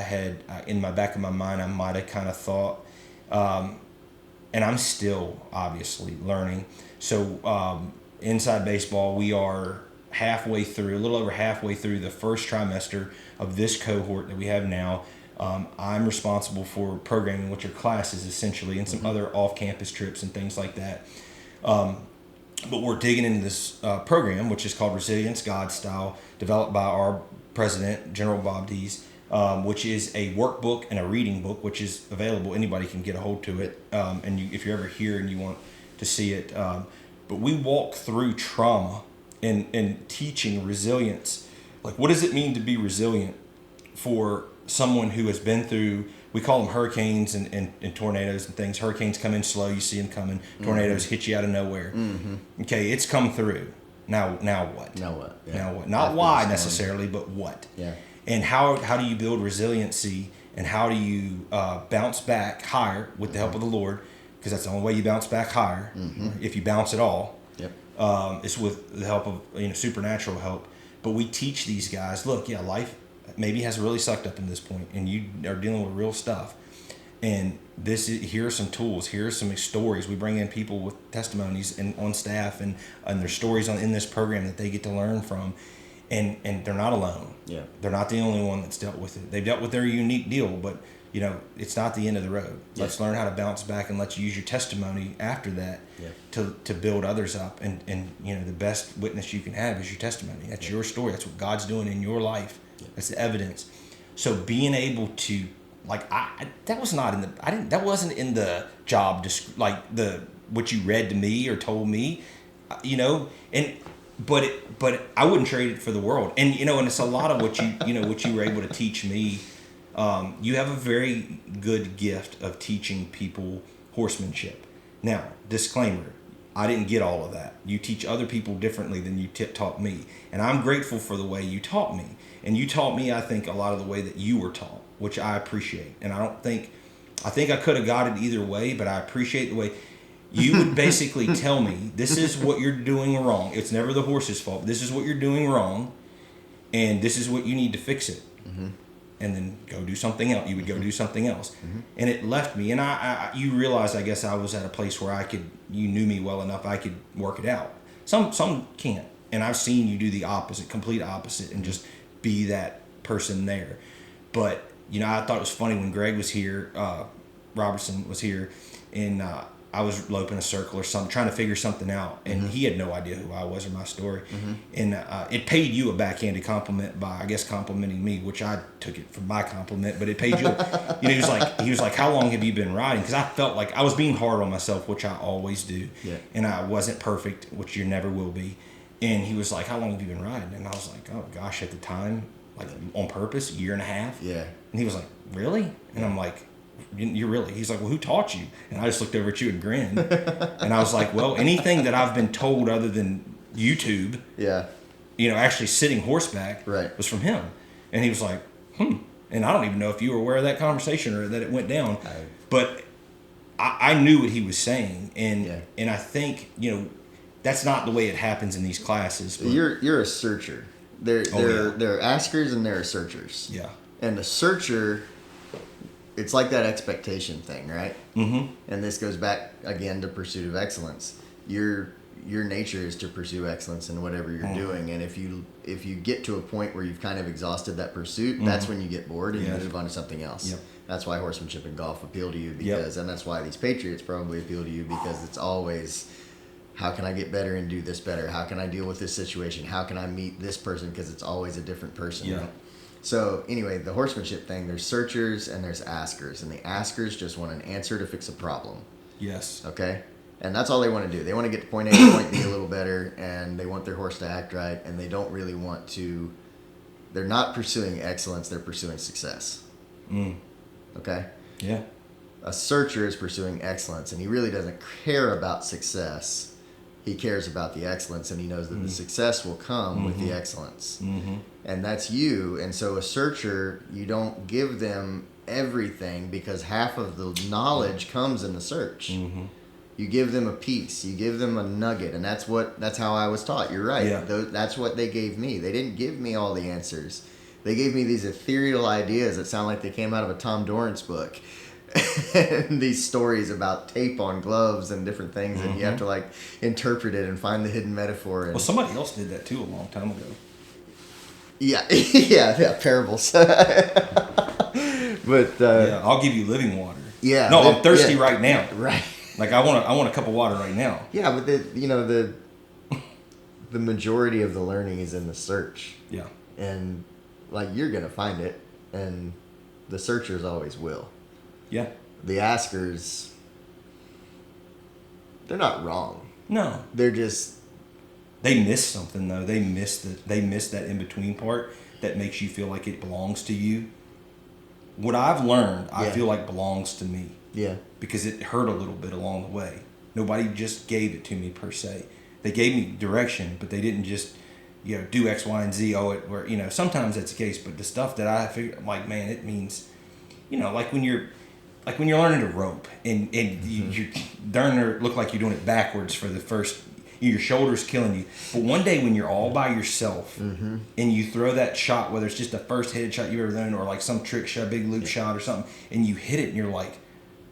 A: In my back of my mind, I might have kind of thought, and I'm still obviously learning. So inside baseball, we are a little over halfway through the first trimester of this cohort that we have now. I'm responsible for programming, which are classes essentially, and some other off-campus trips and things like that. But we're digging into this program, which is called Resilience God Style, developed by our president, General Bob Dees, which is a workbook and a reading book, which is available. Anybody can get a hold to it. If you're ever here and you want to see it. But we walk through trauma and teaching resilience. Like, what does it mean to be resilient for someone who has been through, we call them hurricanes and tornadoes and things. Hurricanes come in slow, you see them coming. Tornadoes hit you out of nowhere. Okay, it's come through. Now what?
B: Now what? Yeah.
A: Now what? Not why necessarily, but what.
B: Yeah.
A: And how do you build resiliency, and how do you bounce back higher with the help of the Lord? Because that's the only way you bounce back higher, if you bounce at all.
B: Yep.
A: It's with the help of supernatural help. But we teach these guys, look, life maybe has really sucked up in this point, and you are dealing with real stuff. And here are some tools. Here are some stories. We bring in people with testimonies and on staff, and their stories in this program that they get to learn from. And they're not alone.
B: Yeah.
A: They're not the only one that's dealt with it. They've dealt with their unique deal, but it's not the end of the road. Yeah. Let's learn how to bounce back, and let's use your testimony after that to build others up. And the best witness you can have is your testimony. That's your story. That's what God's doing in your life. Yeah. That's the evidence. So being able to that wasn't in the job what you read to me or told me, and but I wouldn't trade it for the world. And and it's a lot of what what you were able to teach me. You have a very good gift of teaching people horsemanship. Now, disclaimer, I didn't get all of that. You teach other people differently than you taught me. And I'm grateful for the way you taught me. And you taught me, I think, a lot of the way that you were taught, which I appreciate. And I think I could have got it either way, but I appreciate the way you would basically tell me, this is what you're doing wrong. It's never the horse's fault. This is what you're doing wrong, and this is what you need to fix it. Mm-hmm. And then go do something else. You would go do something else. Mm-hmm. And it left me. And you realize, I guess I was at a place where you knew me well enough, I could work it out. Some can't. And I've seen you do the opposite, complete opposite, and just be that person there. But, I thought it was funny when Greg was here, Robertson was here, and I was loping a circle or something, trying to figure something out, and he had no idea who I was or my story. Mm-hmm. And it paid you a backhanded compliment by, I guess, complimenting me, which I took it for my compliment, but it paid you. He was like, how long have you been riding? Because I felt like I was being hard on myself, which I always do, and I wasn't perfect, which you never will be. And he was like, how long have you been riding? And I was like, oh gosh, at the time, like on purpose, 1.5 years. Yeah. And he was like, really? And I'm like, you're really? He's like, well, who taught you? And I just looked over at you and grinned. And I was like, well, anything that I've been told other than YouTube, actually sitting horseback, was from him. And he was like, And I don't even know if you were aware of that conversation or that it went down. But I knew what he was saying. And I think, that's not the way it happens in these classes. But
B: you're a searcher. There are askers and there are searchers. Yeah. And the searcher, it's like that expectation thing, right? Mm-hmm. And this goes back again to pursuit of excellence. Your nature is to pursue excellence in whatever you're doing, and if you get to a point where you've kind of exhausted that pursuit, that's when you get bored and you move on to something else. Yep. That's why horsemanship and golf appeal to you and that's why these Patriots probably appeal to you, because it's always, how can I get better and do this better? How can I deal with this situation? How can I meet this person? Because it's always a different person. Yeah. Right? So anyway, the horsemanship thing, there's searchers and there's askers. And the askers just want an answer to fix a problem. Yes. Okay? And that's all they want to do. They want to get to point A to point B a little better, and they want their horse to act right, and they don't really want to... They're not pursuing excellence, they're pursuing success. Okay? Yeah. A searcher is pursuing excellence, and he really doesn't care about success. He cares about the excellence, and he knows that the success will come with the excellence. And that's you. And so a searcher, you don't give them everything, because half of the knowledge comes in the search. You give them a piece, you give them a nugget, and that's how I was taught. You're right. Yeah. That's what they gave me. They didn't give me all the answers. They gave me these ethereal ideas that sound like they came out of a Tom Dorrance book. And these stories about tape on gloves and different things, and you have to interpret it and find the hidden metaphor. And,
A: well, somebody else did that too a long time ago.
B: Yeah, yeah, parables. But
A: I'll give you living water. Yeah. No, I'm thirsty right now. Right. Like I want a cup of water right now.
B: Yeah, but the majority of the learning is in the search. Yeah. And you're gonna find it, and the searchers always will. Yeah. The askers, they're not wrong. No. They're just...
A: They miss something, though. They miss that in-between part that makes you feel like it belongs to you. What I've learned, I feel like belongs to me. Yeah. Because it hurt a little bit along the way. Nobody just gave it to me, per se. They gave me direction, but they didn't just, do X, Y, and Z. Sometimes that's the case, but the stuff that I figure, man, it means, when you're learning to rope and you darn look like you're doing it backwards for the first, your shoulder's killing you. But one day when you're all by yourself and you throw that shot, whether it's just the first headed shot you've ever done or some trick shot, big loop shot or something, and you hit it and you're like,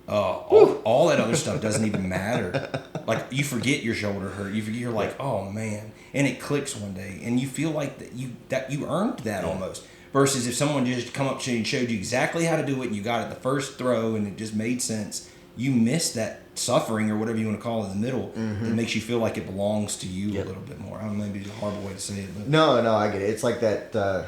A: all that other stuff doesn't even matter. You forget your shoulder hurt. You're like, oh man, and it clicks one day, and you feel like that you earned that almost. Versus if someone just come up to you and showed you exactly how to do it, and you got it the first throw, and it just made sense. You miss that suffering or whatever you want to call it in the middle. It makes you feel like it belongs to you a little bit more. I don't know, maybe it's a horrible way to say it. But.
B: No, I get it. It's like that.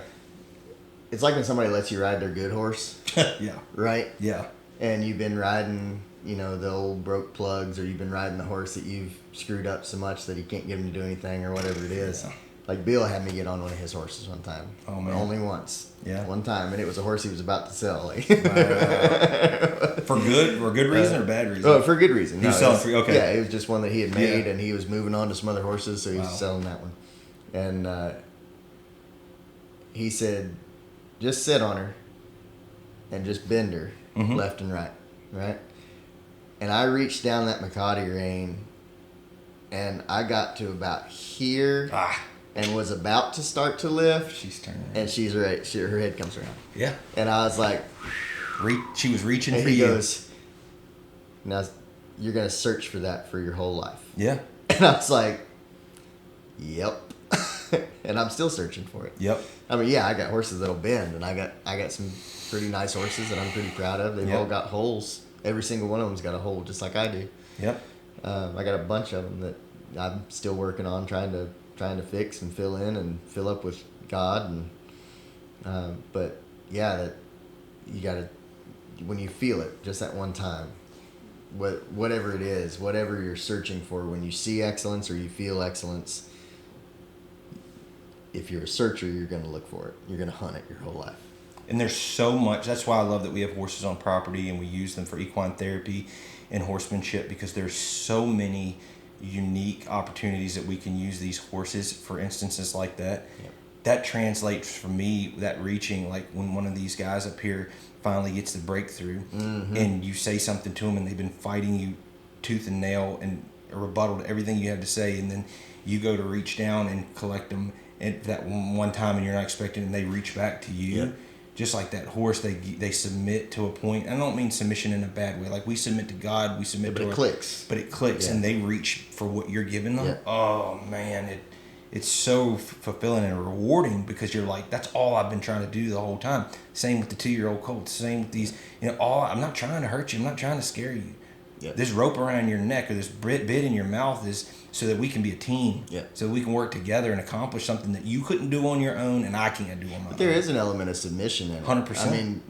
B: It's like when somebody lets you ride their good horse. Yeah. Right? Yeah. And you've been riding the old broke plugs, or you've been riding the horse that you've screwed up so much that he can't get him to do anything or whatever it is.
A: Yeah.
B: Like Bill had me get on one of his horses one time.
A: Oh, man.
B: Only once.
A: Yeah.
B: One time, and it was a horse he was about to sell. Like
A: For good reason or bad reason?
B: Oh, for good reason.
A: He was selling for, okay.
B: Yeah, it was just one that he had made,
A: Yeah.
B: and he was moving on to some other horses, so he was
A: Wow.
B: selling that one. And he said, just sit on her and just bend her left and right? And I reached down that Makati rein, and I got to about here and was about to start to lift.
A: She's turning.
B: And she's right. Her head comes around.
A: Yeah.
B: And I was like,
A: She was reaching
B: and
A: for
B: he
A: you.
B: goes, now you're going to search for that for your whole life.
A: Yeah.
B: And I was like, yep. And I'm still searching for it.
A: Yep.
B: I mean, yeah, I got horses that'll bend, and I got some pretty nice horses that I'm pretty proud of. They've all got holes. Every single one of them's got a hole, just like I do.
A: Yep.
B: I got a bunch of them that I'm still working on, trying to fix and fill in and fill up with God. And but yeah, that you got to, when you feel it just that one time, whatever it is, whatever you're searching for, when you see excellence or you feel excellence, if you're a searcher, you're going to look for it. You're going to hunt it your whole life.
A: And there's so much. That's why I love that we have horses on property and we use them for equine therapy and horsemanship, because there's so many unique opportunities that we can use these horses for instances like that.
B: Yep.
A: That translates for me, that reaching, like when one of these guys up here finally gets the breakthrough and you say something to them and they've been fighting you tooth and nail and a rebuttal to everything you have to say, and then you go to reach down and collect them at that one time and you're not expecting, and they reach back to you.
B: Yep.
A: Just like that horse, they submit to a point. I don't mean submission in a bad way. Like we submit to God, we submit
B: But
A: to
B: it clicks.
A: But it clicks,
B: Yeah.
A: and they reach for what you're giving them.
B: Yeah.
A: Oh man, it's so fulfilling and rewarding, because you're like, that's all I've been trying to do the whole time. Same with the 2-year-old colts. Same with these. I'm not trying to hurt you. I'm not trying to scare you.
B: Yeah.
A: This rope around your neck or this bit in your mouth is so that we can be a team.
B: Yeah.
A: So we can work together and accomplish something that you couldn't do on your own and I can't do on my own.
B: There is an element of submission in it.
A: 100%.
B: I mean,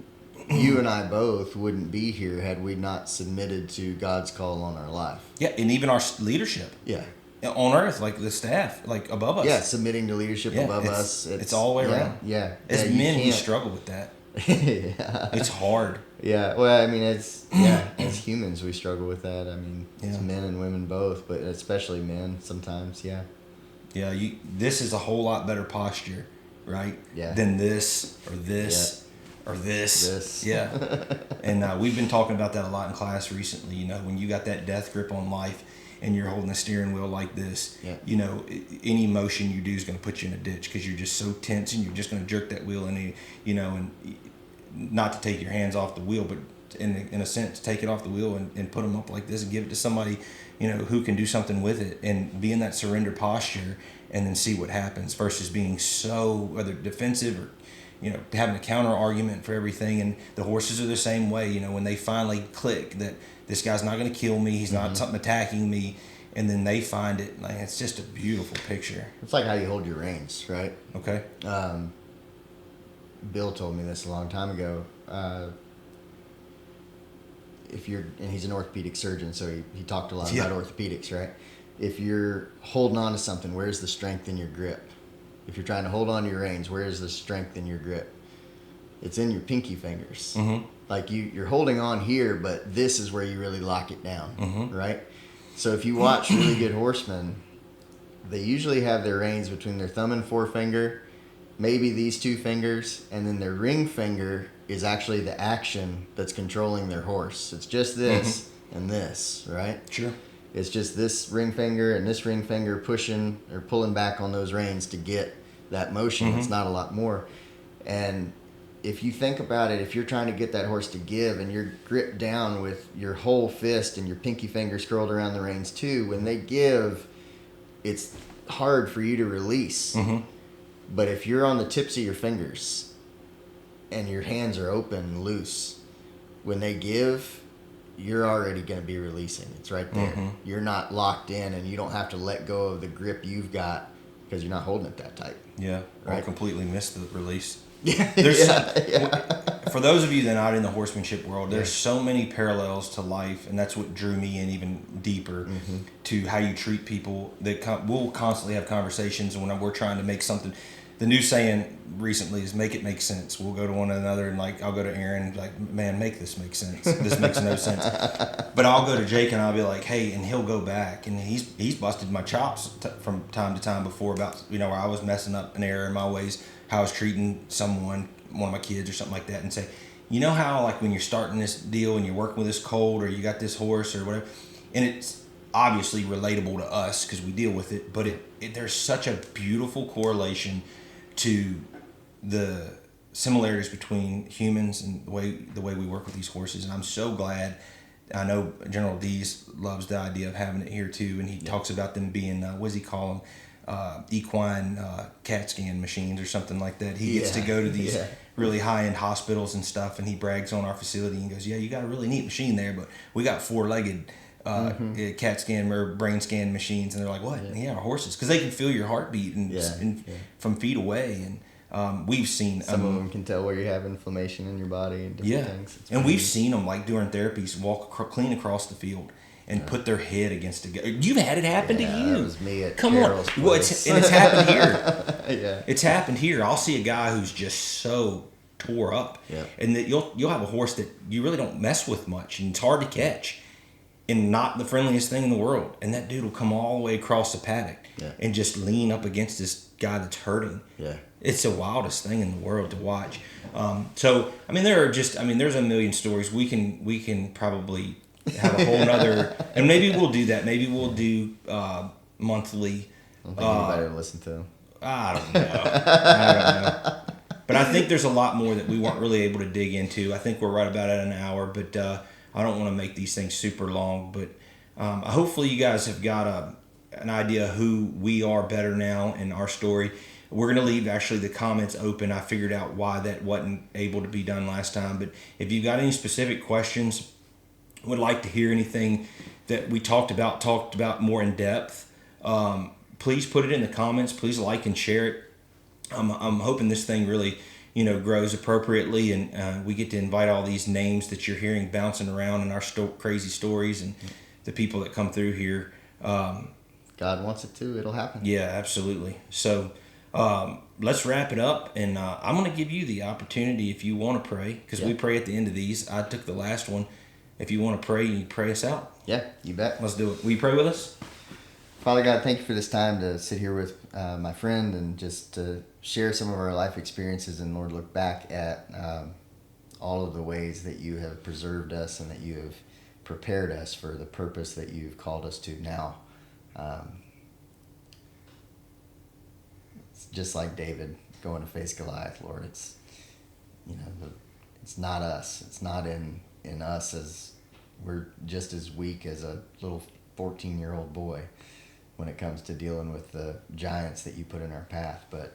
B: you and I both wouldn't be here had we not submitted to God's call on our life.
A: Yeah, and even our leadership.
B: Yeah.
A: On earth, like the staff, like above us.
B: Yeah, submitting to leadership above us.
A: It's all the way around.
B: Yeah.
A: As
B: you
A: men, we
B: can't-
A: struggle with that.
B: Yeah.
A: It's hard.
B: Yeah. Well, I mean, as humans, we struggle with that. I mean, it's men and women both, but especially men sometimes. Yeah.
A: Yeah, this is a whole lot better posture, right?
B: Yeah.
A: Than this or this or this.
B: This.
A: Yeah. And we've been talking about that a lot in class recently. When you got that death grip on life and you're holding the steering wheel like this, any motion you do is going to put you in a ditch, because you're just so tense and you're just going to jerk that wheel and not to take your hands off the wheel, but in a sense, take it off the wheel and put them up like this and give it to somebody, who can do something with it, and be in that surrender posture and then see what happens, versus being so whether defensive or, having a counter argument for everything. And the horses are the same way, when they finally click that this guy's not going to kill me, he's not something attacking me, and then they find it. Like, it's just a beautiful picture.
B: It's like how you hold your reins, right?
A: Okay.
B: Bill told me this a long time ago. And he's an orthopedic surgeon, so he talked a lot about orthopedics, right? If you're holding on to something, where's the strength in your grip? If you're trying to hold on to your reins, where's the strength in your grip? It's in your pinky fingers. Mm-hmm. Like you're holding on here, but this is where you really lock it down, right? So if you watch really good horsemen, they usually have their reins between their thumb and forefinger, maybe these two fingers, and then their ring finger is actually the action that's controlling their horse. It's just this and this, right?
A: Sure.
B: It's just this ring finger and this ring finger pushing or pulling back on those reins to get that motion. It's not a lot more. And if you think about it, if you're trying to get that horse to give and you're gripped down with your whole fist and your pinky fingers curled around the reins too, when they give, it's hard for you to release. But if you're on the tips of your fingers and your hands are open and loose, when they give, you're already going to be releasing. It's right there. You're not locked in, and you don't have to let go of the grip you've got because you're not holding it that tight.
A: Yeah.
B: Right.
A: Or completely miss the release. There's for those of you that are not in the horsemanship world, there's so many parallels to life, and that's what drew me in even deeper to how you treat people. That we'll constantly have conversations when we're trying to make something. The new saying recently is "make it make sense." We'll go to one another, and like I'll go to Aaron, like, "Man, make this make sense. This makes no sense." But I'll go to Jake and I'll be like, "Hey," and he'll go back, and he's busted my chops from time to time before about where I was messing up an error in my ways, how I was treating someone, one of my kids or something like that, and say, "You know how like when you're starting this deal and you're working with this colt or you got this horse or whatever," and it's obviously relatable to us because we deal with it, but there's such a beautiful correlation to the similarities between humans and the way we work with these horses. And I'm so glad. I know General Dees loves the idea of having it here too, and he talks about them being what does he call them, equine CAT scan machines or something like that. He gets to go to these really high end hospitals and stuff, and he brags on our facility and goes, "Yeah, you got a really neat machine there, but we got 4-legged CAT scan or brain scan machines." And they're like, "What?" Yeah, our horses, because they can feel your heartbeat and from feet away. And we've seen
B: some of them can tell where you have inflammation in your body and different things.
A: And we've seen them like during therapies walk clean across the field and put their head against a guy. You've had it happen to you.
B: That was me at
A: Come
B: Carol's
A: on. Well, it's happened here.
B: Yeah.
A: It's happened here. I'll see a guy who's just so tore up, and that you'll have a horse that you really don't mess with much, and it's hard to catch, and not the friendliest thing in the world. And that dude will come all the way across the paddock and just lean up against this guy that's hurting.
B: Yeah.
A: It's the wildest thing in the world to watch. So I mean, there's a million stories. We can probably have a whole nother, and maybe we'll do that. Maybe we'll do monthly.
B: I don't think anybody will listen to them.
A: I don't know. But I think there's a lot more that we weren't really able to dig into. I think we're right about at an hour, but I don't want to make these things super long. But hopefully you guys have got an idea who we are better now in our story. We're going to leave actually the comments open. I figured out why that wasn't able to be done last time. But if you've got any specific questions, would like to hear anything that we talked about more in depth, please put it in the comments. Please like and share it. I'm hoping this thing really, grows appropriately, and we get to invite all these names that you're hearing bouncing around in our crazy stories and the people that come through here.
B: God wants it to. It'll happen.
A: Yeah, absolutely. So let's wrap it up, and I'm going to give you the opportunity if you want to pray, because we pray at the end of these. I took the last one. If you want to pray, you pray us out.
B: Yeah, you bet.
A: Let's do it. Will you pray with us?
B: Father God, thank you for this time to sit here with my friend and just to share some of our life experiences, and Lord, look back at all of the ways that you have preserved us and that you have prepared us for the purpose that you've called us to now. It's just like David going to face Goliath, Lord. It's it's not us. It's not in us, as we're just as weak as a little 14-year-old boy when it comes to dealing with the giants that you put in our path. But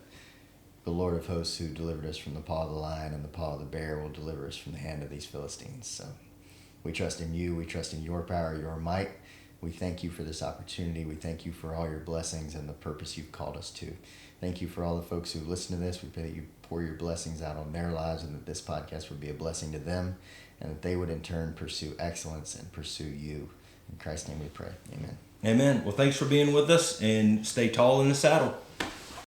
B: the Lord of hosts, who delivered us from the paw of the lion and the paw of the bear, will deliver us from the hand of these Philistines. So we trust in you. We trust in your power, your might. We thank you for this opportunity. We thank you for all your blessings and the purpose you've called us to. Thank you for all the folks who listen to this. We pray that you pour your blessings out on their lives, and that this podcast would be a blessing to them, and that they would in turn pursue excellence and pursue you. In Christ's name we pray. Amen.
A: Amen. Well, thanks for being with us, and stay tall in the saddle.